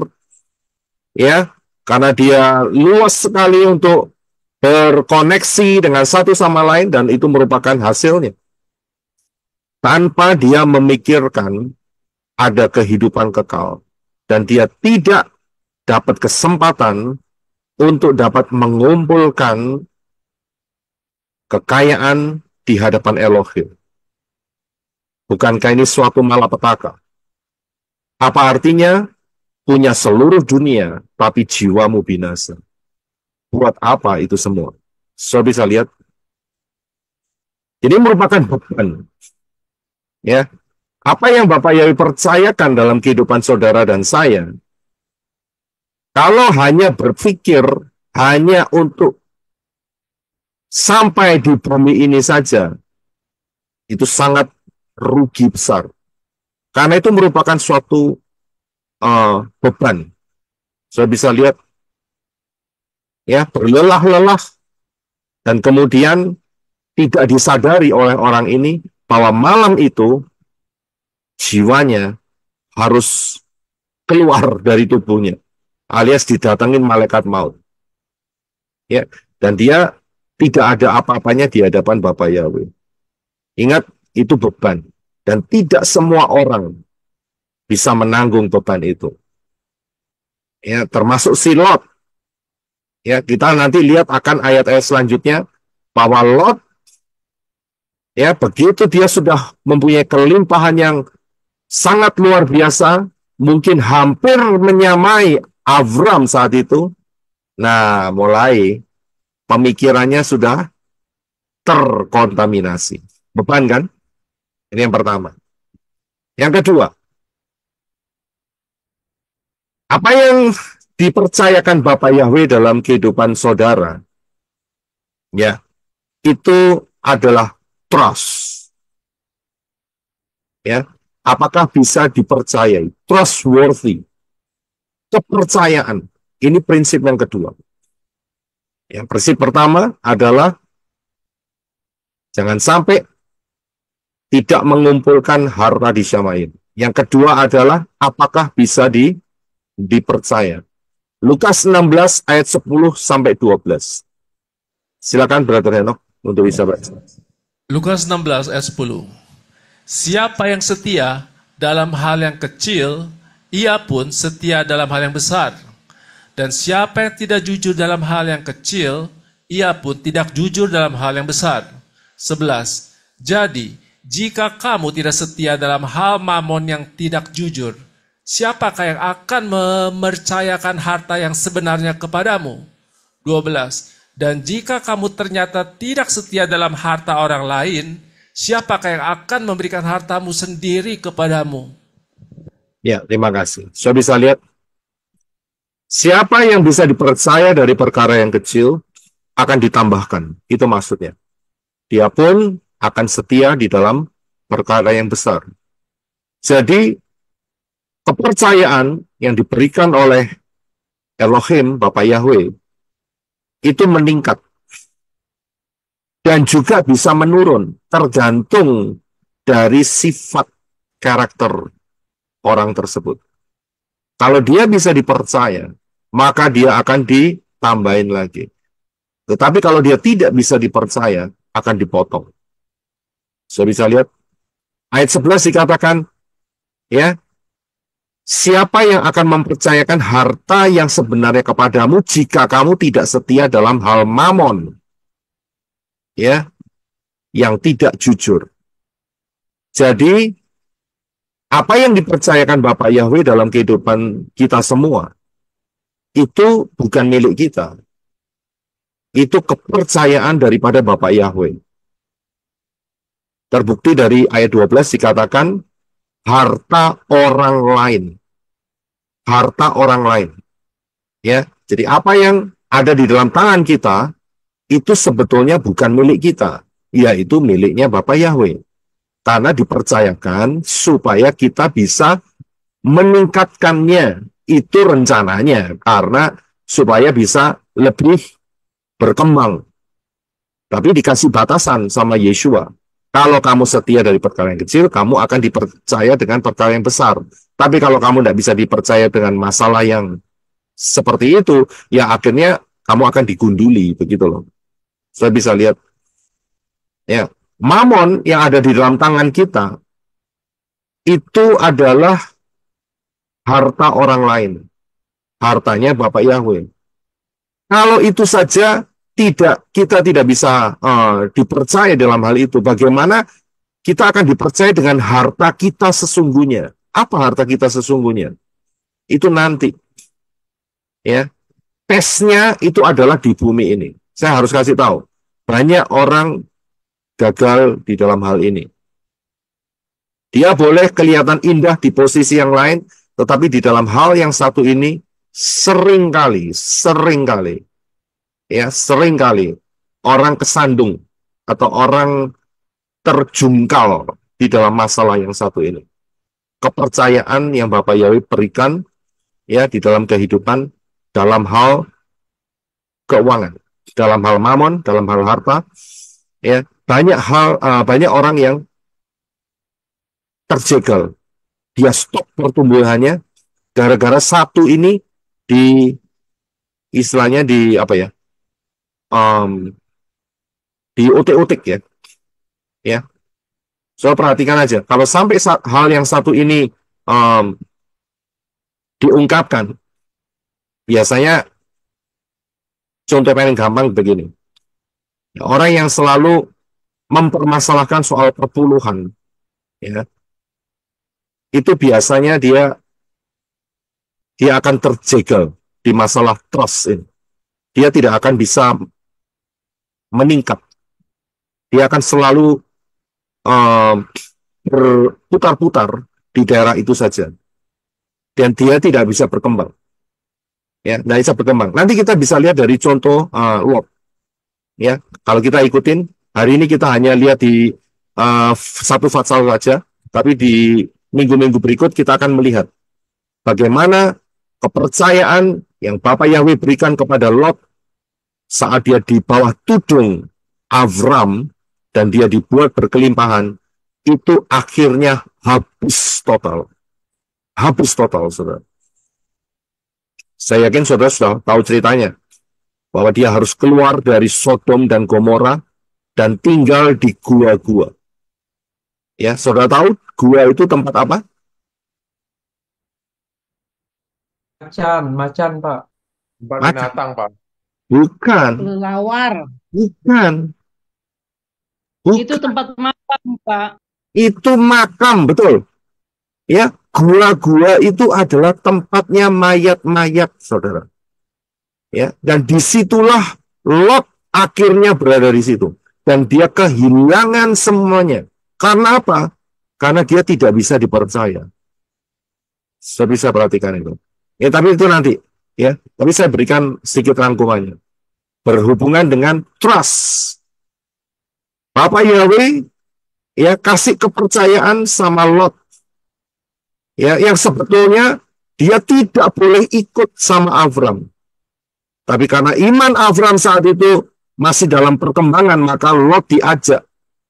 ya, karena dia luas sekali untuk berkoneksi dengan satu sama lain, dan itu merupakan hasilnya. Tanpa dia memikirkan ada kehidupan kekal, dan dia tidak dapat kesempatan untuk dapat mengumpulkan kekayaan di hadapan Elohim. Bukankah ini suatu malapetaka? Apa artinya punya seluruh dunia, tapi jiwamu binasa? Buat apa itu semua? So bisa lihat. Ini merupakan beban. Ya, apa yang Bapak Yawi percayakan dalam kehidupan saudara dan saya, kalau hanya berpikir hanya untuk sampai di bumi ini saja, itu sangat rugi besar. Karena itu merupakan suatu beban. Saya bisa lihat, ya, berlelah-lelah, dan kemudian tidak disadari oleh orang ini bahwa malam itu jiwanya harus keluar dari tubuhnya, alias didatangin malaikat maut. Ya, dan dia tidak ada apa-apanya di hadapan Bapak Yahweh. Ingat, itu beban, dan tidak semua orang bisa menanggung beban itu. Ya, termasuk si Lot. Ya, kita nanti lihat akan ayat-ayat selanjutnya bahwa Lot, ya, begitu dia sudah mempunyai kelimpahan yang sangat luar biasa, mungkin hampir menyamai Avram saat itu. Nah, mulai pemikirannya sudah terkontaminasi. Beban kan? Ini yang pertama. Yang kedua, apa yang dipercayakan Bapak Yahweh dalam kehidupan saudara, ya, itu adalah trust. Ya, apakah bisa dipercayai? Trustworthy. Kepercayaan. Ini prinsip yang kedua. Yang prinsip pertama adalah jangan sampai tidak mengumpulkan harta di Syamain. Yang kedua adalah apakah bisa dipercaya. Lukas 16 ayat 10 sampai 12. Silakan Brother Henok untuk bisa baca. Lukas 16 ayat 10. Siapa yang setia dalam hal yang kecil, ia pun setia dalam hal yang besar. Dan siapa yang tidak jujur dalam hal yang kecil, ia pun tidak jujur dalam hal yang besar. 11. Jadi, jika kamu tidak setia dalam hal mamon yang tidak jujur, siapakah yang akan mempercayakan harta yang sebenarnya kepadamu? 12. Dan jika kamu ternyata tidak setia dalam harta orang lain, siapakah yang akan memberikan hartamu sendiri kepadamu? Ya, terima kasih. Saya bisa lihat, siapa yang bisa dipercaya dari perkara yang kecil akan ditambahkan. Itu maksudnya. Dia pun akan setia di dalam perkara yang besar. Jadi, kepercayaan yang diberikan oleh Elohim, Bapak Yahweh, itu meningkat. Dan juga bisa menurun, tergantung dari sifat karakter orang tersebut. Kalau dia bisa dipercaya, maka dia akan ditambahin lagi. Tetapi kalau dia tidak bisa dipercaya, akan dipotong. Saya bisa lihat, ayat 11 dikatakan, ya, siapa yang akan mempercayakan harta yang sebenarnya kepadamu jika kamu tidak setia dalam hal mamon, ya, yang tidak jujur. Jadi, apa yang dipercayakan Bapak Yahweh dalam kehidupan kita semua, itu bukan milik kita. Itu kepercayaan daripada Bapak Yahweh. Terbukti dari ayat 12 dikatakan, harta orang lain. Harta orang lain. Ya, jadi apa yang ada di dalam tangan kita, itu sebetulnya bukan milik kita, yaitu miliknya Bapak Yahweh. Karena dipercayakan supaya kita bisa meningkatkannya. Itu rencananya, karena supaya bisa lebih berkembang. Tapi dikasih batasan sama Yeshua. Kalau kamu setia dari perkara yang kecil, kamu akan dipercaya dengan perkara yang besar. Tapi kalau kamu tidak bisa dipercaya dengan masalah yang seperti itu, ya akhirnya kamu akan digunduli, begitu loh. Saya bisa lihat, ya, mamon yang ada di dalam tangan kita, itu adalah harta orang lain. Hartanya Bapak Yahweh. Kalau itu saja kita tidak bisa dipercaya dalam hal itu, bagaimana kita akan dipercaya dengan harta kita sesungguhnya? Apa harta kita sesungguhnya? Itu nanti. Ya. Tesnya itu adalah di bumi ini. Saya harus kasih tahu. Banyak orang gagal di dalam hal ini. Dia boleh kelihatan indah di posisi yang lain, tetapi di dalam hal yang satu ini seringkali orang kesandung atau orang terjungkal di dalam masalah yang satu ini. Kepercayaan yang Bapak Yahweh berikan, ya, di dalam kehidupan, dalam hal keuangan, dalam hal mamon, dalam hal harta, ya, banyak orang yang terjegal. Dia stop pertumbuhannya gara-gara satu ini istilahnya diutik-utik, ya. Ya. So perhatikan aja, kalau sampai hal yang satu ini diungkapkan, biasanya contoh paling gampang begini. Orang yang selalu mempermasalahkan soal perpuluhan, ya, itu biasanya dia akan terjegal di masalah trust ini. Dia tidak akan bisa meningkat. dia akan selalu berputar-putar di daerah itu saja. Dan dia tidak bisa berkembang. Ya, tidak bisa berkembang. Nanti kita bisa lihat dari contoh Lot. Ya, kalau kita ikutin, hari ini kita hanya lihat di satu pasal saja, tapi di minggu-minggu berikut kita akan melihat bagaimana kepercayaan yang Bapak Yahweh berikan kepada Lot saat dia di bawah tudung Avram dan dia dibuat berkelimpahan, itu akhirnya habis total. Habis total, saudara. Saya yakin saudara sudah tahu ceritanya, bahwa dia harus keluar dari Sodom dan Gomora dan tinggal di gua-gua. Ya, saudara tahu gua itu tempat apa? Macan, Pak. Tempat Macan. binatang, Pak. Bukan. Kelelawar. Bukan. Itu tempat makam, Pak. Itu makam, betul. Ya, gua-gua itu adalah tempatnya mayat-mayat, saudara. Ya, dan disitulah Lot akhirnya berada di situ. Dan dia kehilangan semuanya. Karena apa? Karena dia tidak bisa dipercaya. Saya bisa perhatikan itu. Ya, tapi itu nanti. Ya, tapi saya berikan sedikit rangkumannya. Berhubungan dengan trust. Bapak Yahweh ya kasih kepercayaan sama Lot. Ya, yang sebetulnya dia tidak boleh ikut sama Avram. Tapi karena iman Avram saat itu masih dalam perkembangan, maka Lot diajak.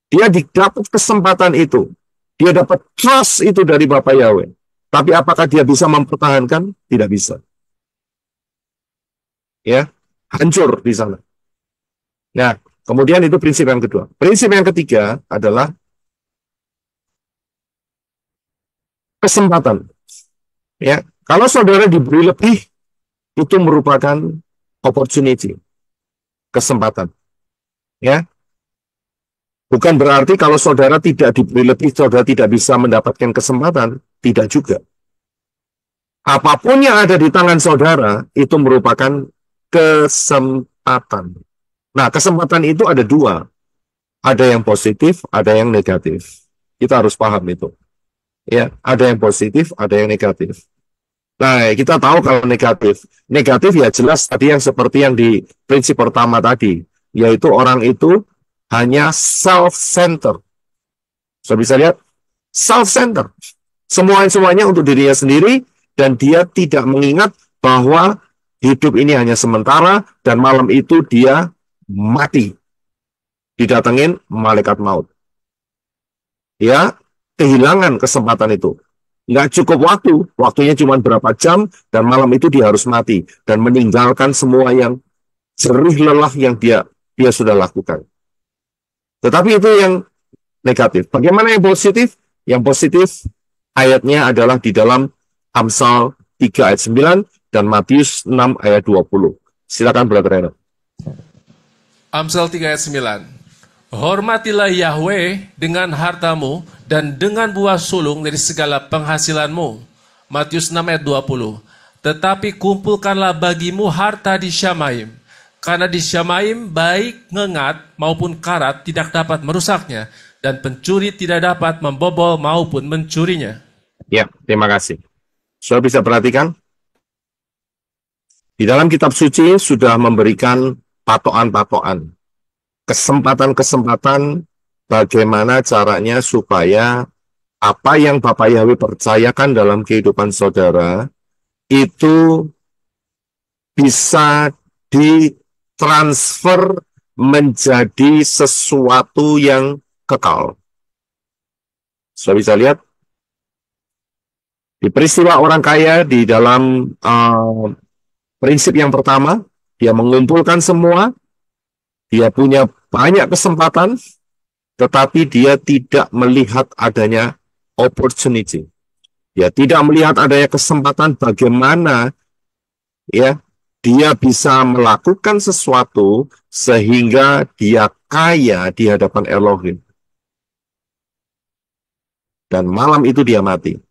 Dia dapat kesempatan itu. Dia dapat trust itu dari Bapak Yahweh. Tapi apakah dia bisa mempertahankan? Tidak bisa. Ya, hancur di sana. Nah, kemudian itu prinsip yang kedua. Prinsip yang ketiga adalah kesempatan. Ya, kalau saudara diberi lebih, itu merupakan opportunity, kesempatan. Ya, bukan berarti kalau saudara tidak diberi lebih, saudara tidak bisa mendapatkan kesempatan. Tidak juga. Apapun yang ada di tangan saudara, itu merupakan kesempatan. Nah, kesempatan itu ada dua. Ada yang positif, ada yang negatif. Kita harus paham itu. Ya, ada yang positif, ada yang negatif. Nah, kita tahu kalau negatif. Negatif ya jelas tadi yang seperti yang di prinsip pertama tadi. Yaitu orang itu hanya self-centered. Saya bisa lihat, self-centered. Semuanya untuk dirinya sendiri, dan dia tidak mengingat bahwa hidup ini hanya sementara, dan malam itu dia mati. Didatengin malaikat maut. Ya, kehilangan kesempatan itu. Nggak cukup waktu, waktunya cuma berapa jam, dan malam itu dia harus mati. Dan meninggalkan semua yang jerih lelah yang dia sudah lakukan. Tetapi itu yang negatif. Bagaimana yang positif? Yang positif ayatnya adalah di dalam Amsal 3 ayat 9 dan Matius 6 ayat 20. Silakan Brother Reno. Amsal 3 ayat 9. Hormatilah Yahweh dengan hartamu dan dengan buah sulung dari segala penghasilanmu. Matius 6 ayat 20. Tetapi kumpulkanlah bagimu harta di Syamaim. Karena di Syamaim baik ngengat maupun karat tidak dapat merusaknya. Dan pencuri tidak dapat membobol maupun mencurinya. Ya, terima kasih. Saudara bisa perhatikan? Di dalam kitab suci sudah memberikan patokan-patokan. Kesempatan-kesempatan bagaimana caranya supaya apa yang Bapak Yahweh percayakan dalam kehidupan saudara itu bisa ditransfer menjadi sesuatu yang kekal. Sudah bisa lihat di peristiwa orang kaya di dalam prinsip yang pertama, dia mengumpulkan semua, dia punya banyak kesempatan, tetapi dia tidak melihat adanya opportunity. Dia tidak melihat adanya kesempatan bagaimana ya dia bisa melakukan sesuatu sehingga dia kaya di hadapan Elohim. Dan malam itu dia mati.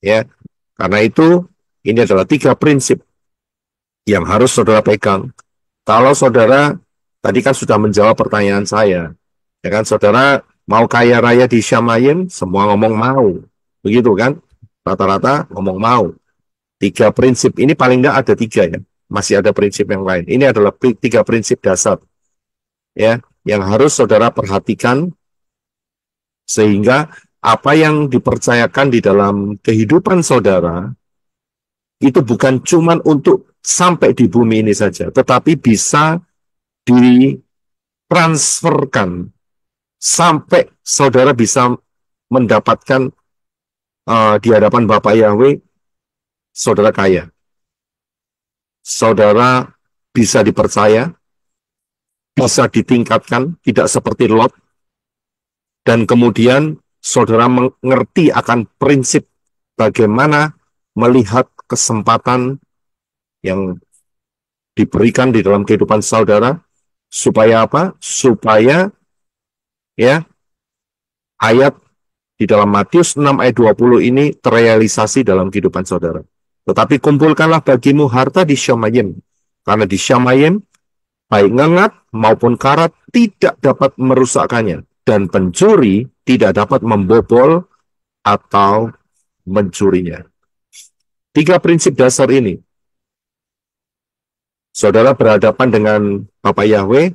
Ya, karena itu ini adalah 3 prinsip yang harus saudara pegang. Kalau saudara tadi kan sudah menjawab pertanyaan saya. Ya kan, saudara mau kaya raya di Syamayim, semua ngomong mau. Begitu kan? Rata-rata ngomong mau. Tiga prinsip ini paling nggak ada tiga ya. Masih ada prinsip yang lain. Ini adalah tiga prinsip dasar ya yang harus saudara perhatikan sehingga apa yang dipercayakan di dalam kehidupan saudara itu bukan cuma untuk sampai di bumi ini saja, tetapi bisa ditransferkan sampai saudara bisa mendapatkan di hadapan Bapak Yahweh, saudara kaya. Saudara bisa dipercaya, bisa ditingkatkan, tidak seperti Lot, dan kemudian saudara mengerti akan prinsip bagaimana melihat kesempatan yang diberikan di dalam kehidupan saudara, supaya apa? Supaya ya ayat di dalam Matius 6 ayat 20 ini terrealisasi dalam kehidupan saudara. Tetapi kumpulkanlah bagimu harta di Syamayim, karena di Syamayim baik ngengat maupun karat tidak dapat merusakkannya, dan pencuri tidak dapat membobol atau mencurinya. Tiga prinsip dasar ini, saudara berhadapan dengan Bapak Yahweh,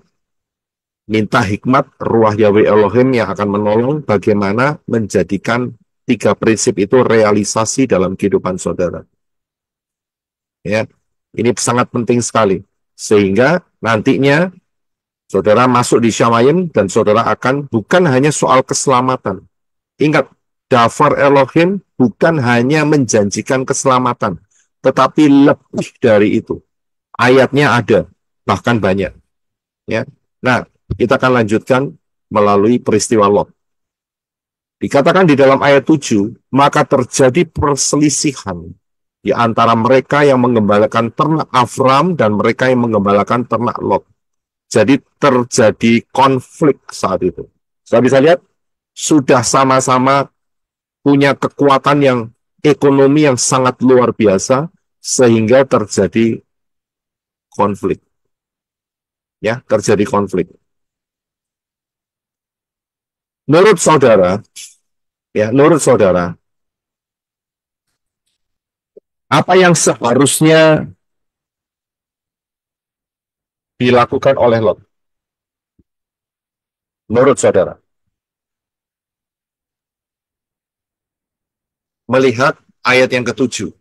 minta hikmat Ruah Yahweh Elohim yang akan menolong bagaimana menjadikan tiga prinsip itu realisasi dalam kehidupan saudara. Ya, ini sangat penting sekali. Sehingga nantinya saudara masuk di Syamayim dan saudara akan bukan hanya soal keselamatan. Ingat, Davar Elohim bukan hanya menjanjikan keselamatan, tetapi lebih dari itu. Ayatnya ada, bahkan banyak. Ya. Nah, kita akan lanjutkan melalui peristiwa Lot. Dikatakan di dalam ayat 7, maka terjadi perselisihan di antara mereka yang menggembalakan ternak Avram dan mereka yang menggembalakan ternak Lot. Jadi terjadi konflik saat itu. Saya bisa lihat, sudah sama-sama punya kekuatan yang ekonomi yang sangat luar biasa, sehingga terjadi konflik. Ya, terjadi konflik. Menurut saudara, apa yang seharusnya dilakukan oleh Lot? Menurut saudara, melihat ayat yang ketujuh.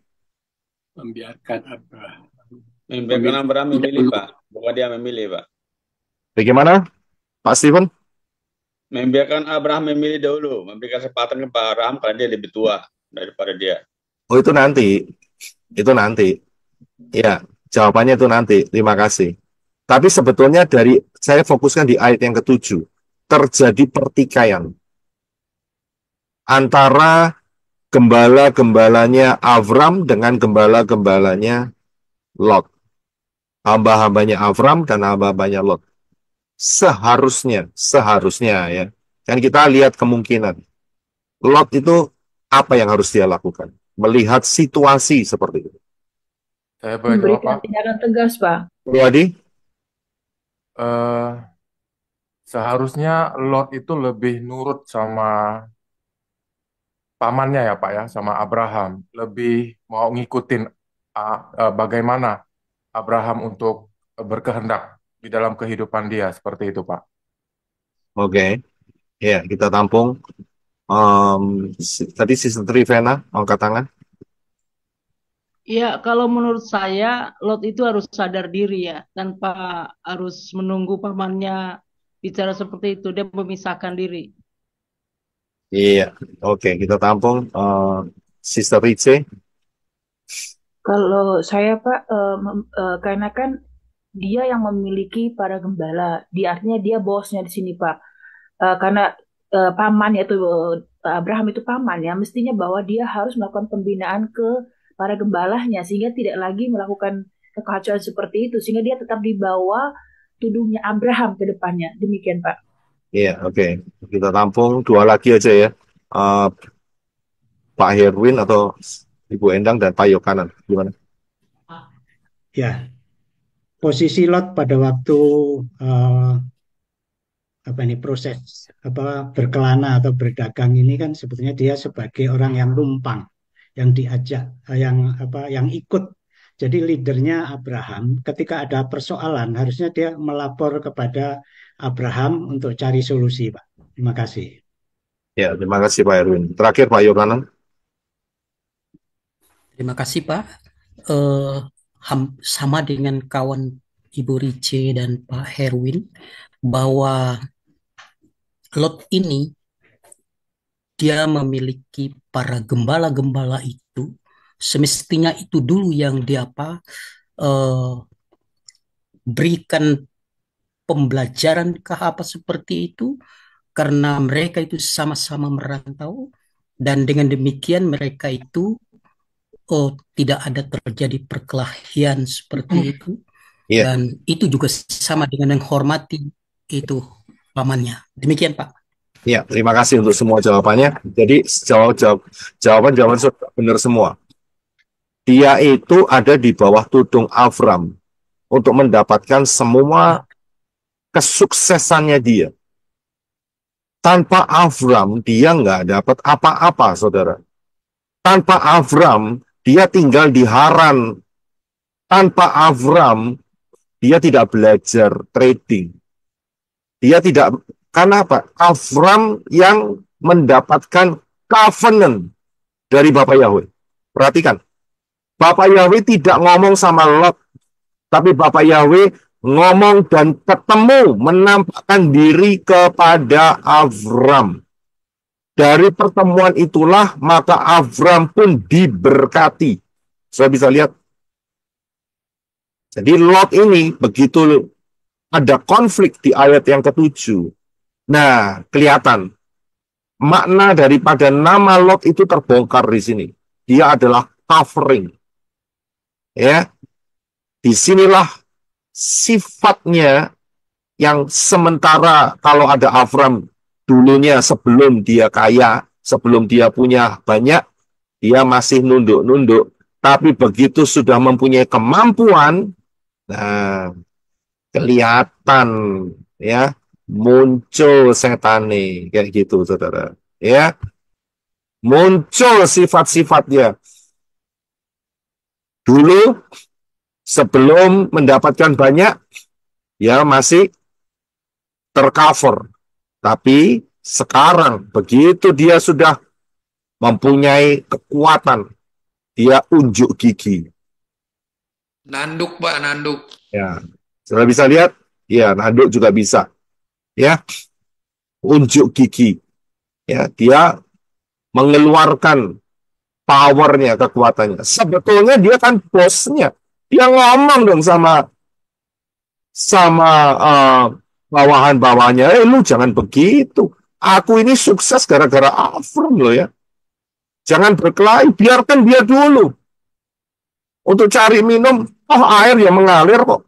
Membiarkan Abraham. Membiarkan Abraham memilih, Pak. Bukan dia memilih, Pak. Bagaimana, Pak Steven? Membiarkan Abraham memilih dahulu. Memberikan kesempatan ke Pak Abraham karena dia lebih tua daripada dia. Oh, itu nanti. Itu nanti. Ya, jawabannya itu nanti. Terima kasih. Tapi sebetulnya saya fokuskan di ayat yang ketujuh. Terjadi pertikaian antara gembala-gembalanya Avram dengan gembala-gembalanya Lot. Hamba-hambanya Avram dan hamba-hambanya Lot. Seharusnya ya. Kan kita lihat kemungkinan. Lot itu apa yang harus dia lakukan? Melihat situasi seperti itu. Saya boleh jawab, Memberikan Pak? tindakan tegas, Pak. Wadi? Seharusnya Lot itu lebih nurut sama pamannya ya, Pak ya, sama Abraham. Lebih mau ngikutin bagaimana Abraham untuk berkehendak di dalam kehidupan dia, seperti itu, Pak. Oke. Ya, kita tampung. Tadi Sister Trivena angkat tangan. Ya, kalau menurut saya, Lot itu harus sadar diri ya, tanpa harus menunggu pamannya bicara seperti itu, dia memisahkan diri. Iya, oke, kita tampung. Sister Rice. Kalau saya Pak, karena kan dia yang memiliki para gembala, artinya dia bosnya di sini Pak. Karena paman yaitu Abraham itu paman ya, mestinya bahwa dia harus melakukan pembinaan ke para gembalanya sehingga tidak lagi melakukan kekacauan seperti itu, sehingga dia tetap di bawah tuduhnya Abraham ke depannya. Demikian Pak. Iya, oke. Kita tampung dua lagi aja ya. Pak Herwin atau Ibu Endang dan Pak Yokanan. Gimana? Ya, posisi Lot pada waktu eh, apa ini proses apa berkelana atau berdagang ini kan sebetulnya dia sebagai orang yang numpang, yang diajak, yang ikut. Jadi leadernya Abraham. Ketika ada persoalan, harusnya dia melapor kepada Abraham untuk cari solusi, Pak. Terima kasih. Ya, terima kasih Pak Erwin. Terakhir Pak Yohanan. Terima kasih Pak. Eh, Sama dengan kawan Ibu Rice dan Pak Herwin, bahwa Lot ini dia memiliki para gembala-gembala itu, semestinya itu dulu yang dia berikan pembelajaran ke apa seperti itu, karena mereka itu sama-sama merantau, dan dengan demikian mereka itu tidak ada terjadi perkelahian seperti itu. Iya. Dan itu juga sama dengan menghormati itu pamannya. Demikian Pak. Ya, terima kasih untuk semua jawabannya. Jadi jawaban sudah benar semua. Dia itu ada di bawah tudung Avram untuk mendapatkan semua kesuksesannya dia. Tanpa Avram, dia nggak dapat apa-apa, saudara. Tanpa Avram, dia tinggal di Haran. Tanpa Avram, dia tidak belajar trading. Dia tidak, karena apa? Avram yang mendapatkan covenant dari Bapak Yahweh. Perhatikan, Bapak Yahweh tidak ngomong sama Lot, tapi Bapak Yahweh ngomong dan ketemu, menampakkan diri kepada Avram. Dari pertemuan itulah, maka Avram pun diberkati. Saya bisa lihat. Jadi Lot ini, begitu ada konflik di ayat yang ke-7. Nah, kelihatan. Makna daripada nama Lot itu terbongkar di sini. Dia adalah covering. Ya, disinilah sifatnya yang sementara kalau ada Avram dulunya sebelum dia kaya, sebelum dia punya banyak, dia masih nunduk-nunduk. Tapi begitu sudah mempunyai kemampuan, nah kelihatan ya, muncul setane kayak gitu, saudara. Ya, muncul sifat-sifatnya. Dulu sebelum mendapatkan banyak, ya masih tercover. Tapi sekarang begitu dia sudah mempunyai kekuatan, dia unjuk gigi. Nanduk, Pak, nanduk. Ya, sudah bisa lihat? Ya, nanduk juga bisa. Ya, unjuk gigi. Ya, dia mengeluarkan powernya, kekuatannya. Sebetulnya dia kan bosnya. Dia ngomong dong sama bawahan-bawahannya, lu jangan begitu. Aku ini sukses gara-gara Avram loh ya. Jangan berkelahi, biarkan dia dulu. Untuk cari minum, air yang mengalir kok.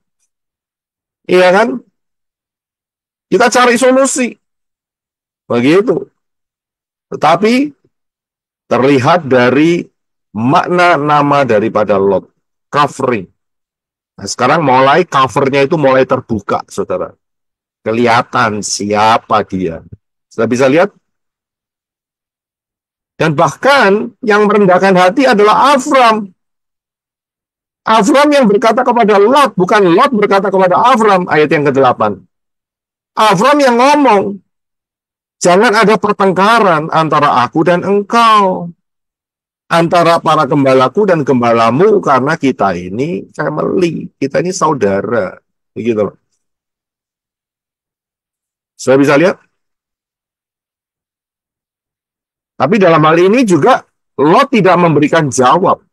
Iya kan? Kita cari solusi. Begitu. Tetapi terlihat dari makna nama daripada Lot. Covering. Nah, sekarang mulai covernya itu mulai terbuka, saudara. Kelihatan siapa dia. Sudah bisa lihat? Dan bahkan yang merendahkan hati adalah Avram. Avram yang berkata kepada Lot, bukan Lot berkata kepada Avram, ayat yang ke-8. Avram yang ngomong, jangan ada pertengkaran antara aku dan engkau, antara para gembalaku dan gembalamu, karena kita ini family, kita ini saudara. Begitu. Sudah bisa lihat? Tapi dalam hal ini juga Lot tidak memberikan jawab.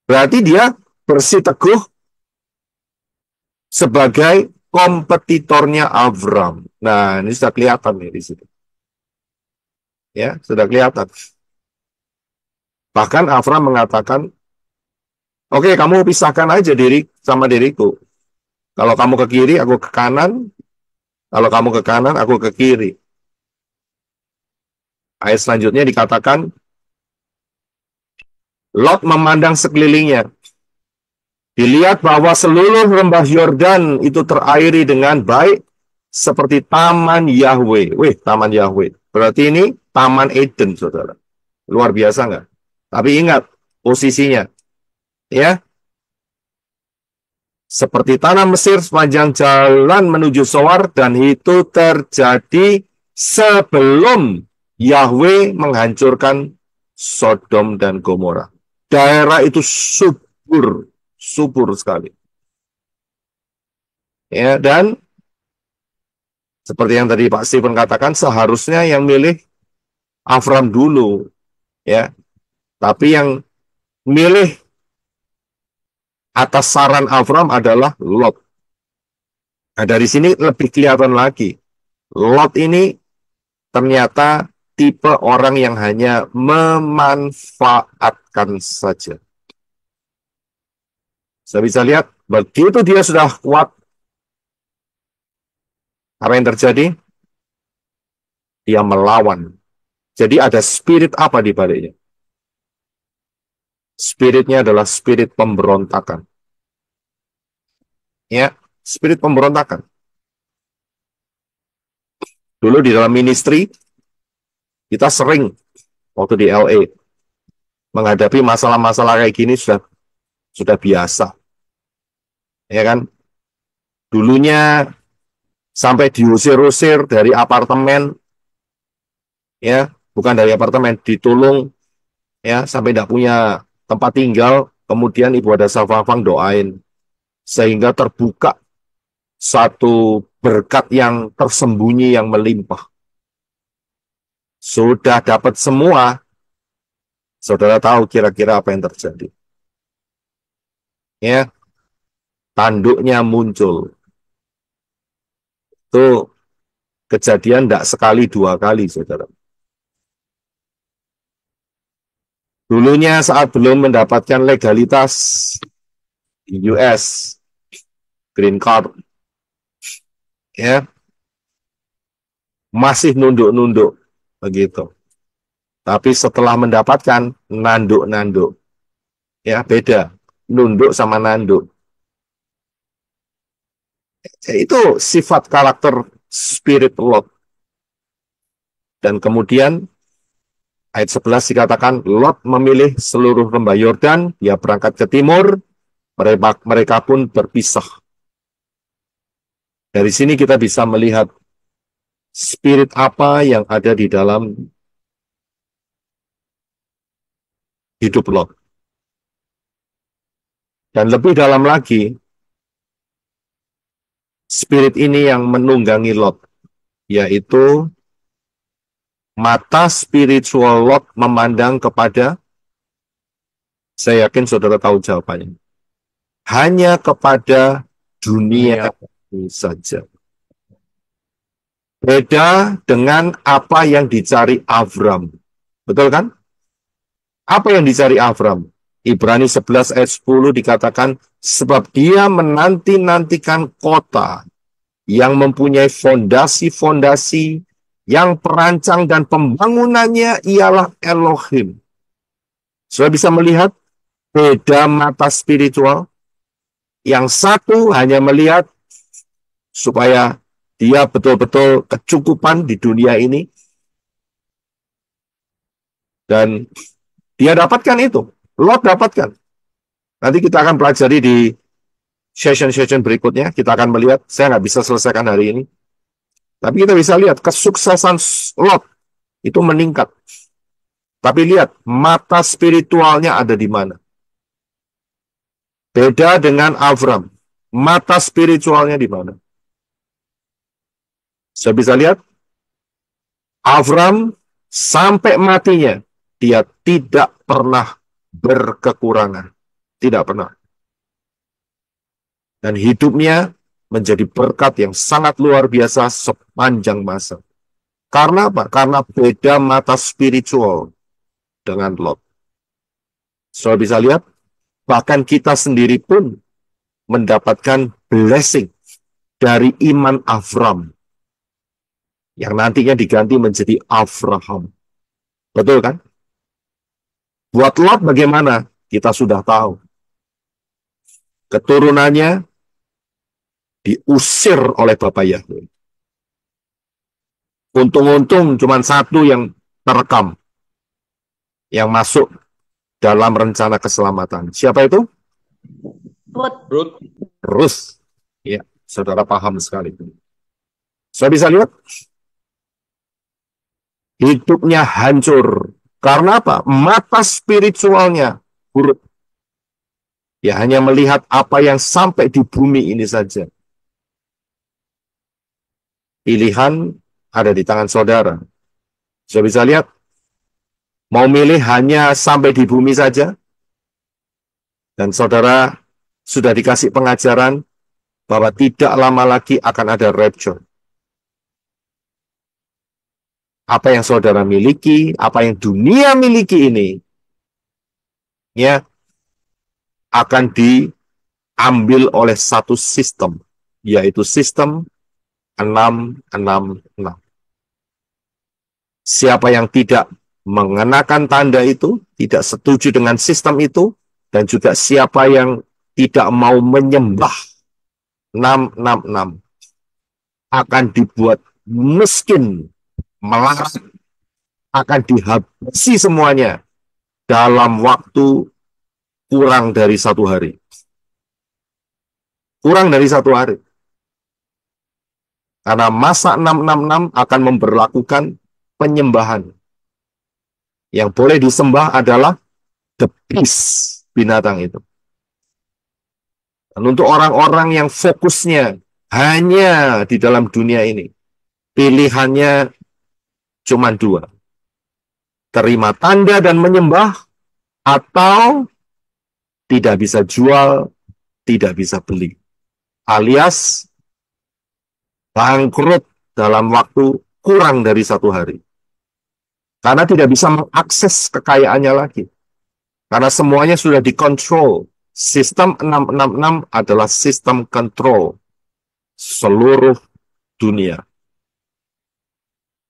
Berarti dia bersiteguh sebagai kompetitornya Avram. Nah, ini sudah kelihatan nih di situ. Ya, sudah kelihatan. Bahkan Avram mengatakan, oke, kamu pisahkan aja diri sama diriku. Kalau kamu ke kiri, aku ke kanan. Kalau kamu ke kanan, aku ke kiri. Ayat selanjutnya dikatakan, Lot memandang sekelilingnya. Dilihat bahwa seluruh lembah Yordan itu terairi dengan baik seperti taman Yahweh. Wih, taman Yahweh. Berarti ini taman Eden, saudara. Luar biasa nggak? Tapi ingat posisinya. Ya, seperti tanah Mesir sepanjang jalan menuju Soar, dan itu terjadi sebelum Yahweh menghancurkan Sodom dan Gomora. Daerah itu subur sekali. Ya, dan seperti yang tadi Pak Stephen katakan, seharusnya yang milih Avram dulu, ya. Tapi yang milih atas saran Avram adalah Lot. Nah, dari sini lebih kelihatan lagi. Lot ini ternyata tipe orang yang hanya memanfaatkan saja. Saya bisa lihat, begitu dia sudah kuat, apa yang terjadi? Dia melawan. Jadi ada spirit apa di baliknya? Spiritnya adalah spirit pemberontakan. Ya, spirit pemberontakan. Dulu di dalam ministry, kita sering waktu di LA menghadapi masalah-masalah kayak gini sudah biasa. Ya kan? Dulunya sampai diusir-usir dari apartemen, ya, bukan dari apartemen, ditolong, ya, sampai tidak punya tempat tinggal, kemudian Ibu ada Safafang doain, sehingga terbuka satu berkat yang tersembunyi yang melimpah. Sudah dapat semua, saudara tahu kira-kira apa yang terjadi. Ya, tanduknya muncul. Itu kejadian tidak sekali dua kali, saudara. Dulunya saat belum mendapatkan legalitas di US, green card, ya, masih nunduk-nunduk begitu. Tapi setelah mendapatkan, nanduk-nanduk. Ya, beda. Nunduk sama nanduk. Itu sifat karakter spirit Lot. Dan kemudian ayat 11 dikatakan, Lot memilih seluruh lembah Yordan, dia berangkat ke timur, mereka pun berpisah. Dari sini kita bisa melihat spirit apa yang ada di dalam hidup Lot. Dan lebih dalam lagi, spirit ini yang menunggangi Lot, yaitu mata spiritual Lot memandang kepada, saya yakin saudara tahu jawabannya, hanya kepada dunia ini saja. Beda dengan apa yang dicari Avram. Betul kan? Apa yang dicari Avram? Ibrani 11 ayat 10 dikatakan, sebab dia menanti-nantikan kota yang mempunyai fondasi-fondasi, yang perancang dan pembangunannya ialah Elohim. Sudah bisa melihat beda mata spiritual. Yang satu hanya melihat supaya dia betul-betul kecukupan di dunia ini. Dan dia dapatkan itu. Lot dapatkan. Nanti kita akan pelajari di session-session berikutnya. Kita akan melihat, saya nggak bisa selesaikan hari ini. Tapi kita bisa lihat kesuksesan Lot itu meningkat. Tapi lihat, mata spiritualnya ada di mana. Beda dengan Avram. Mata spiritualnya di mana. Saya bisa lihat, Avram sampai matinya, dia tidak pernah berkekurangan. Tidak pernah. Dan hidupnya menjadi berkat yang sangat luar biasa sepanjang masa. Karena apa? Karena beda mata spiritual dengan Lot. Saudara bisa lihat, bahkan kita sendiri pun mendapatkan blessing dari iman Avram. Yang nantinya diganti menjadi Abraham. Betul kan? Buat Lot bagaimana? Kita sudah tahu. keturunannya diusir oleh Bapak Yahweh. Untung-untung cuma satu yang terekam, yang masuk dalam rencana keselamatan. Siapa itu? Ruth. Ruth. Ya, saudara paham sekali. Saya bisa lihat hidupnya hancur. Karena apa? Mata spiritualnya buruk. Ya, hanya melihat apa yang sampai di bumi ini saja. Pilihan ada di tangan saudara. Saya bisa lihat, mau milih hanya sampai di bumi saja, dan saudara sudah dikasih pengajaran bahwa tidak lama lagi akan ada rapture. Apa yang saudara miliki, apa yang dunia miliki ini, ya, akan diambil oleh satu sistem, yaitu sistem 666. Siapa yang tidak mengenakan tanda itu, tidak setuju dengan sistem itu, dan juga siapa yang tidak mau menyembah 666 akan dibuat miskin, melarat, akan dihabisi semuanya dalam waktu kurang dari 1 hari. Kurang dari 1 hari. Karena masa 666 akan memberlakukan penyembahan. Yang boleh disembah adalah the beast, binatang itu. Dan untuk orang-orang yang fokusnya hanya di dalam dunia ini, pilihannya cuma 2. Terima tanda dan menyembah, atau tidak bisa jual, tidak bisa beli. Alias bangkrut dalam waktu kurang dari 1 hari. Karena tidak bisa mengakses kekayaannya lagi. Karena semuanya sudah dikontrol. Sistem 666 adalah sistem kontrol seluruh dunia.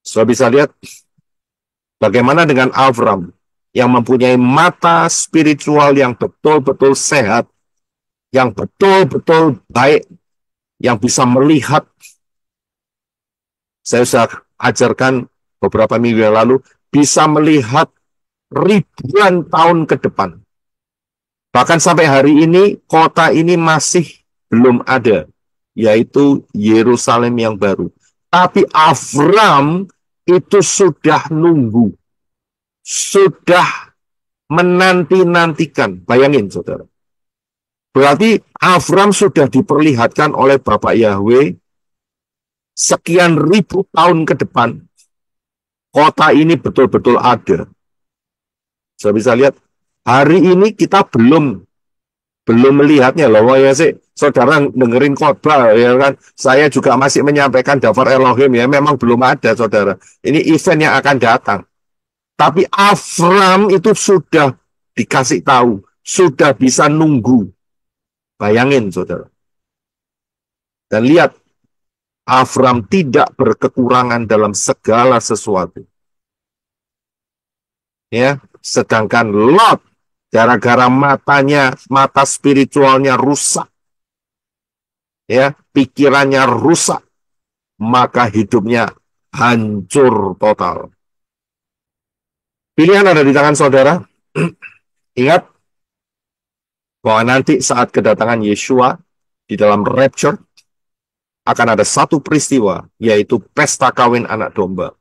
Sudah bisa lihat bagaimana dengan Avram yang mempunyai mata spiritual yang betul-betul sehat, yang betul-betul baik, yang bisa melihat. Saya sudah ajarkan beberapa minggu yang lalu, bisa melihat ribuan tahun ke depan. Bahkan sampai hari ini, kota ini masih belum ada, yaitu Yerusalem yang baru. Tapi Avram itu sudah nunggu, sudah menanti-nantikan. Bayangin, saudara. Berarti Avram sudah diperlihatkan oleh Bapak Yahweh sekian ribu tahun ke depan. Kota ini betul-betul ada. Saya bisa lihat, hari ini kita belum melihatnya loh. Ya sih, saudara dengerin khotbah ya kan. Saya juga masih menyampaikan Dafar Elohim ya, memang belum ada, saudara. Ini event yang akan datang. Tapi Avram itu sudah dikasih tahu, sudah bisa nunggu. Bayangin, saudara. Dan lihat, Avram tidak berkekurangan dalam segala sesuatu. Ya, sedangkan Lot gara-gara mata spiritualnya rusak. Ya, pikirannya rusak, maka hidupnya hancur total. Pilihan ada di tangan saudara. Ingat bahwa nanti saat kedatangan Yeshua di dalam rapture akan ada satu peristiwa, yaitu pesta kawin anak domba.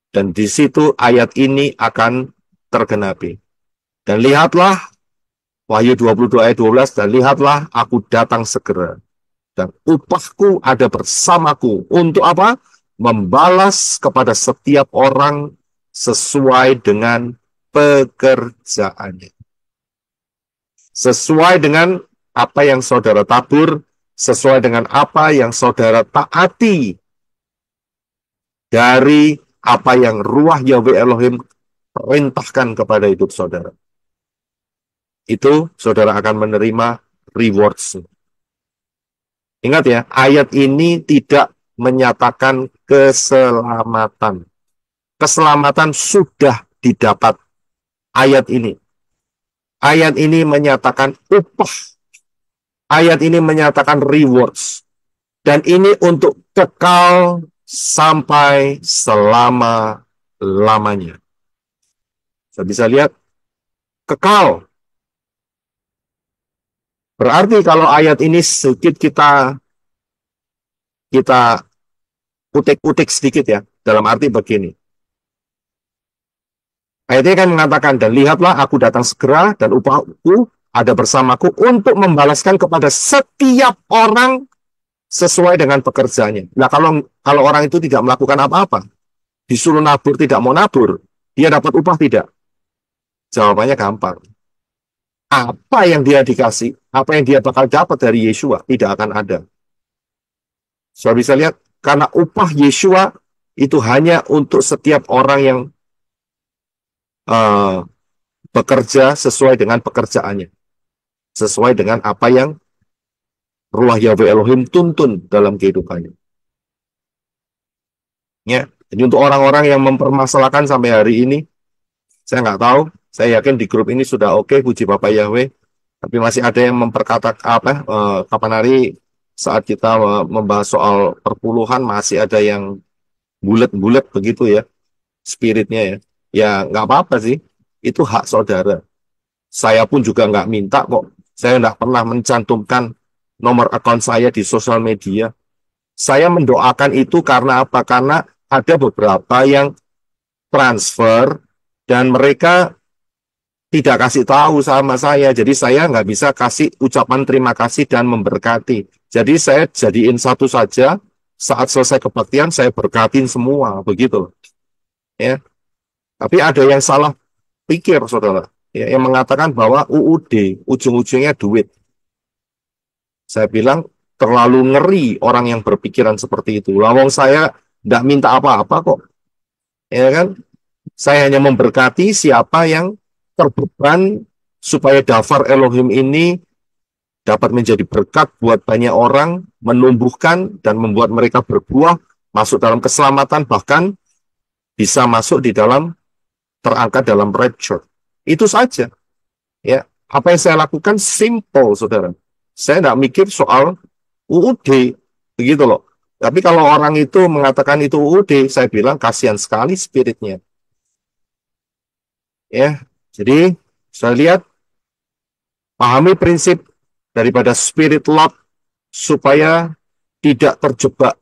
Dan di situ ayat ini akan tergenapi. Dan lihatlah, Wahyu 22 ayat 12, dan lihatlah aku datang segera. Dan upahku ada bersamaku. Untuk apa? Membalas kepada setiap orang sesuai dengan pekerjaannya. Sesuai dengan apa yang saudara tabur, sesuai dengan apa yang saudara taati dari apa yang Ruah Yahweh Elohim perintahkan kepada hidup saudara. Itu saudara akan menerima rewards. Ingat ya, ayat ini tidak menyatakan keselamatan. Keselamatan sudah didapat ayat ini. Ayat ini menyatakan upah Ayat ini menyatakan rewards. Dan ini untuk kekal sampai selama-lamanya. Saya bisa lihat, kekal. Berarti kalau ayat ini sedikit kita utik-utik sedikit ya, dalam arti begini. Ayatnya kan mengatakan, dan lihatlah aku datang segera dan upahku ada bersamaku untuk membalaskan kepada setiap orang sesuai dengan pekerjaannya. Nah, kalau orang itu tidak melakukan apa-apa, disuruh nabur tidak mau nabur, dia dapat upah tidak? Jawabannya gampang. Apa yang dia dikasih, apa yang dia bakal dapat dari Yeshua tidak akan ada. So bisa lihat, karena upah Yeshua itu hanya untuk setiap orang yang bekerja sesuai dengan pekerjaannya, sesuai dengan apa yang Ruach Yahweh Elohim tuntun dalam kehidupannya. Ya, jadi untuk orang-orang yang mempermasalahkan sampai hari ini, saya nggak tahu. Saya yakin di grup ini sudah oke, puji Bapak Yahweh. Tapi masih ada yang memperkatakan kapan hari saat kita membahas soal perpuluhan masih ada yang bulet-bulet begitu ya, spiritnya ya. Ya nggak apa-apa sih, itu hak saudara. Saya pun juga nggak minta kok. Saya nggak pernah mencantumkan nomor akun saya di sosial media. Saya mendoakan itu karena apa? Karena ada beberapa yang transfer dan mereka tidak kasih tahu sama saya. Jadi saya nggak bisa kasih ucapan terima kasih dan memberkati. Jadi saya jadiin satu saja. Saat selesai kebaktian saya berkatin semua, begitu. Ya. Tapi ada yang salah pikir, saudara. Ya, yang mengatakan bahwa UUD ujung-ujungnya duit. Saya bilang terlalu ngeri orang yang berpikiran seperti itu. Lawang saya tidak minta apa-apa kok. Ya kan? Saya hanya memberkati siapa yang terbeban supaya Dafar Elohim ini dapat menjadi berkat buat banyak orang, menumbuhkan dan membuat mereka berbuah, masuk dalam keselamatan, bahkan bisa masuk di dalam terangkat dalam rapture. Itu saja. Ya, apa yang saya lakukan simple, saudara. Saya tidak mikir soal UUD, begitu loh. Tapi kalau orang itu mengatakan itu UUD, saya bilang kasihan sekali spiritnya. Ya, jadi saya lihat pahami prinsip daripada spirit Lot supaya tidak terjebak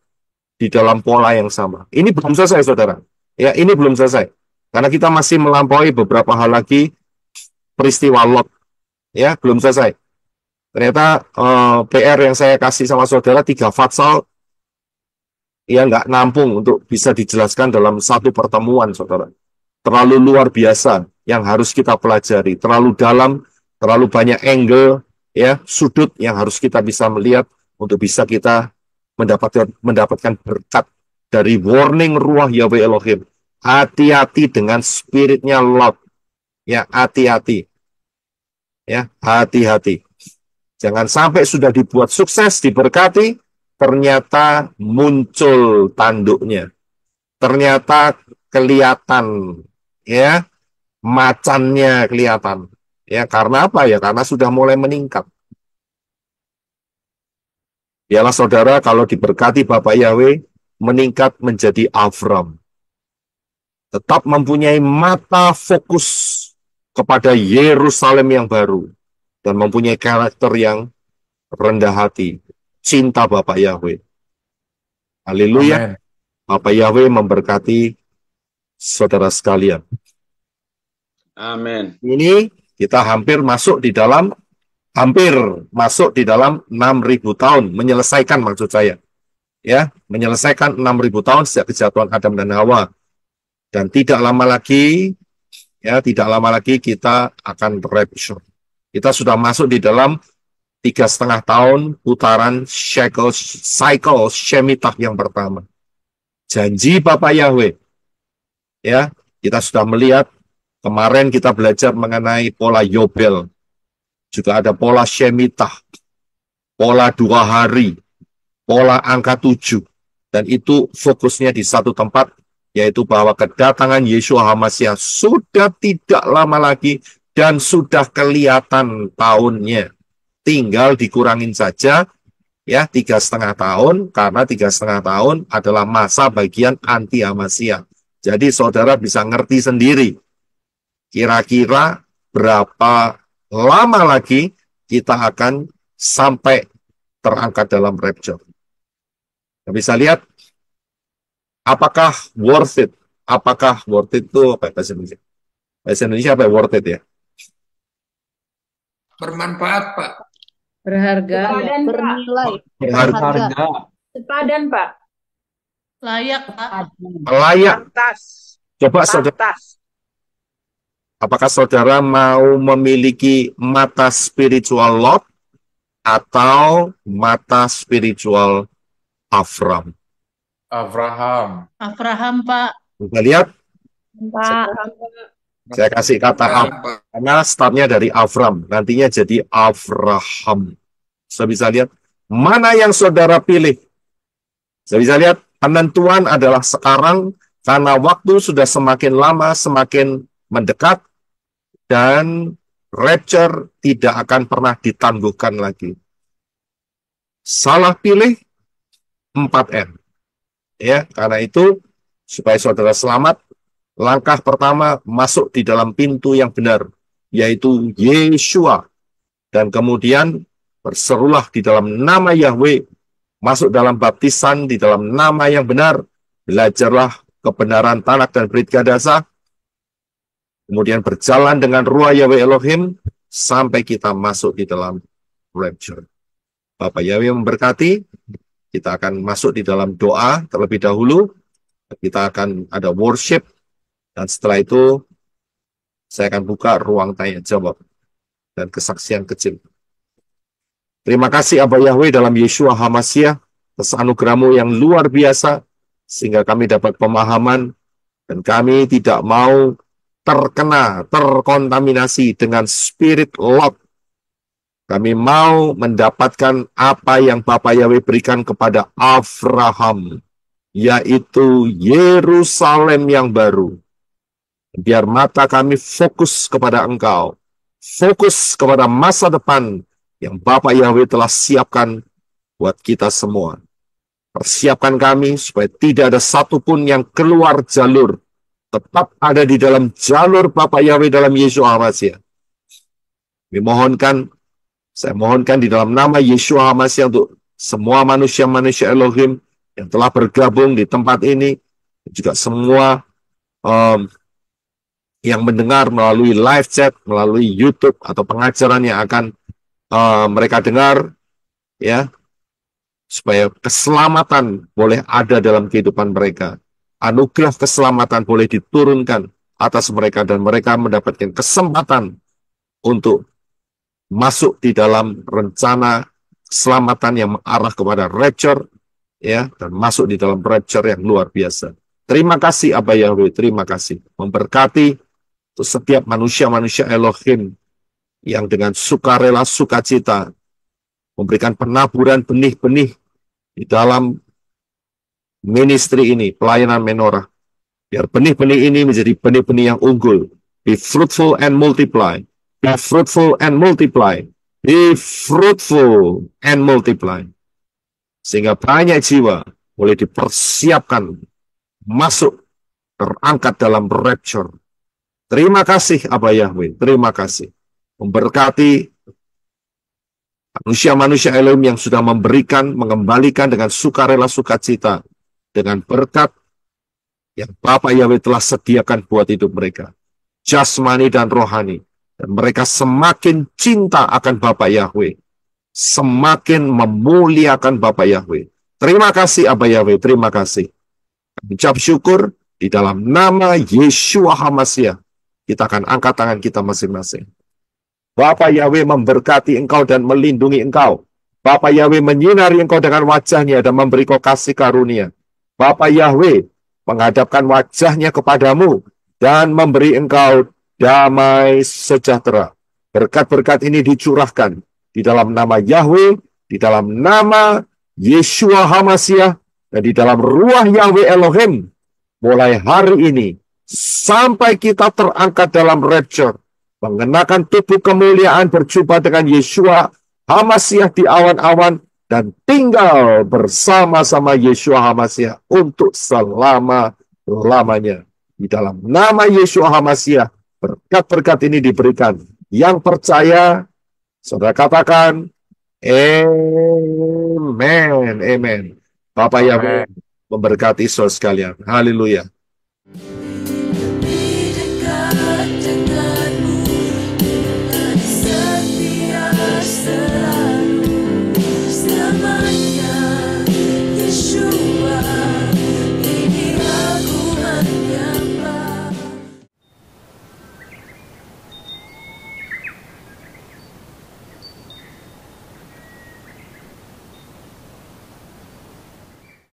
di dalam pola yang sama. Ini belum selesai, saudara. Ya, ini belum selesai. Karena kita masih melampaui beberapa hal lagi peristiwa Lot. Ya, belum selesai. Ternyata PR yang saya kasih sama saudara 3 fatsal ya nggak nampung untuk bisa dijelaskan dalam satu pertemuan, saudara. Terlalu luar biasa yang harus kita pelajari. Terlalu dalam, terlalu banyak angle, ya sudut yang harus kita bisa melihat untuk bisa kita mendapatkan berkat dari warning Ruach Yahweh Elohim. Hati-hati dengan spiritnya Lot. Ya, hati-hati. Ya, hati-hati. Jangan sampai sudah dibuat sukses, diberkati, ternyata muncul tanduknya. Ternyata kelihatan, ya, macannya kelihatan. Ya, karena apa ya? Karena sudah mulai meningkat. Biarlah saudara kalau diberkati Bapak Yahweh, meningkat menjadi Avram. Tetap mempunyai mata fokus kepada Yerusalem yang baru. Dan mempunyai karakter yang rendah hati. Cinta Bapak Yahweh. Haleluya. Bapak Yahweh memberkati saudara sekalian. Amin. Ini kita hampir masuk di dalam 6.000 tahun. Menyelesaikan maksud saya. Ya, menyelesaikan 6.000 tahun sejak kejatuhan Adam dan Hawa. Dan tidak lama lagi kita akan rapture. Kita sudah masuk di dalam 3,5 tahun putaran cycle Shemitah yang pertama. Janji Bapak Yahweh. Ya, kita sudah melihat kemarin kita belajar mengenai pola Yobel. Juga ada pola Shemitah, pola 2 hari, pola angka 7. Dan itu fokusnya di satu tempat, yaitu bahwa kedatangan Yeshua HaMashiach sudah tidak lama lagi dan sudah kelihatan tahunnya. tinggal dikurangin saja ya 3,5 tahun, karena 3,5 tahun adalah masa bagian anti hamasia. Jadi saudara bisa ngerti sendiri kira-kira berapa lama lagi kita akan sampai terangkat dalam rapture. Kita bisa lihat apakah worth it. Apakah worth it itu apa bahasa Indonesia? Bahasa Indonesia apa worth it ya? Bermanfaat, Pak. Berharga. Sepadan, Pak. Bernilai, Berharga. berharga, Sepadan, Pak. Layak, Pak. Layak. Pantas. Coba saudara, Pantas. apakah saudara mau memiliki mata spiritual Lot atau mata spiritual Avram? Abraham. Abraham, Pak. Kita lihat, Pak. saya kasih kata karena startnya dari Avram, nantinya jadi Avraham. Saya bisa lihat mana yang saudara pilih. Saya bisa lihat penentuan adalah sekarang, karena waktu sudah semakin lama, semakin mendekat, dan rapture tidak akan pernah ditangguhkan lagi. Salah pilih 4N. Ya, karena itu supaya saudara selamat, langkah pertama masuk di dalam pintu yang benar, yaitu Yeshua. Dan kemudian berserulah di dalam nama Yahweh, masuk dalam baptisan di dalam nama yang benar, belajarlah kebenaran Tanakh dan Brit Kadasa, kemudian berjalan dengan Ruah Yahweh Elohim, sampai kita masuk di dalam rapture. Bapak Yahweh memberkati, kita akan masuk di dalam doa terlebih dahulu, kita akan ada worship, dan setelah itu saya akan buka ruang tanya jawab dan kesaksian kecil. Terima kasih Abba Yahweh dalam Yeshua HaMashiach atas anugerah-Mu yang luar biasa, sehingga kami dapat pemahaman, dan kami tidak mau terkontaminasi dengan spirit Lot. Kami mau mendapatkan apa yang Bapak Yahweh berikan kepada Abraham, yaitu Yerusalem yang baru. Biar mata kami fokus kepada Engkau, fokus kepada masa depan yang Bapak Yahweh telah siapkan buat kita semua. Persiapkan kami supaya tidak ada satupun yang keluar jalur, tetap ada di dalam jalur Bapak Yahweh dalam Yeshua HaMashiach. Saya mohonkan di dalam nama Yeshua HaMashiach untuk semua manusia-manusia Elohim yang telah bergabung di tempat ini, juga semua yang mendengar melalui live chat, melalui YouTube, atau pengajaran yang akan mereka dengar, ya, supaya keselamatan boleh ada dalam kehidupan mereka. Anugerah keselamatan boleh diturunkan atas mereka, dan mereka mendapatkan kesempatan untuk masuk di dalam rencana keselamatan yang mengarah kepada rapture, ya, dan masuk di dalam rapture yang luar biasa. Terima kasih Abba Yahweh, terima kasih. Memberkati untuk setiap manusia-manusia Elohim yang dengan sukarela, sukacita memberikan penaburan benih-benih di dalam ministry ini, pelayanan menorah. Biar benih-benih ini menjadi benih-benih yang unggul. Be fruitful and multiply. Be fruitful and multiply. Be fruitful and multiply. Sehingga banyak jiwa boleh dipersiapkan masuk, terangkat dalam rapture. Terima kasih Abba Yahweh, terima kasih. Memberkati manusia-manusia Elohim yang sudah memberikan, mengembalikan dengan sukarela sukacita, dengan berkat yang Bapak Yahweh telah sediakan buat hidup mereka, jasmani dan rohani. Dan mereka semakin cinta akan Bapak Yahweh, semakin memuliakan Bapak Yahweh. Terima kasih Abba Yahweh, terima kasih. Ucap syukur di dalam nama Yeshua HaMashiach. Kita akan angkat tangan kita masing-masing. Bapak Yahweh memberkati engkau dan melindungi engkau. Bapak Yahweh menyinari engkau dengan wajahnya dan memberi kau kasih karunia. Bapak Yahweh menghadapkan wajahnya kepadamu dan memberi engkau damai sejahtera. Berkat-berkat ini dicurahkan di dalam nama Yahweh, di dalam nama Yeshua HaMashiach, dan di dalam Ruah Yahweh Elohim. Mulai hari ini sampai kita terangkat dalam rapture, mengenakan tubuh kemuliaan berjumpa dengan Yeshua Hamasiah di awan-awan, dan tinggal bersama-sama Yeshua Hamasiah untuk selama-lamanya. Di dalam nama Yeshua Hamasiah, berkat-berkat ini diberikan. Yang percaya, saudara katakan, amen, amen. Bapak Yahweh memberkati saudara sekalian. Haleluya.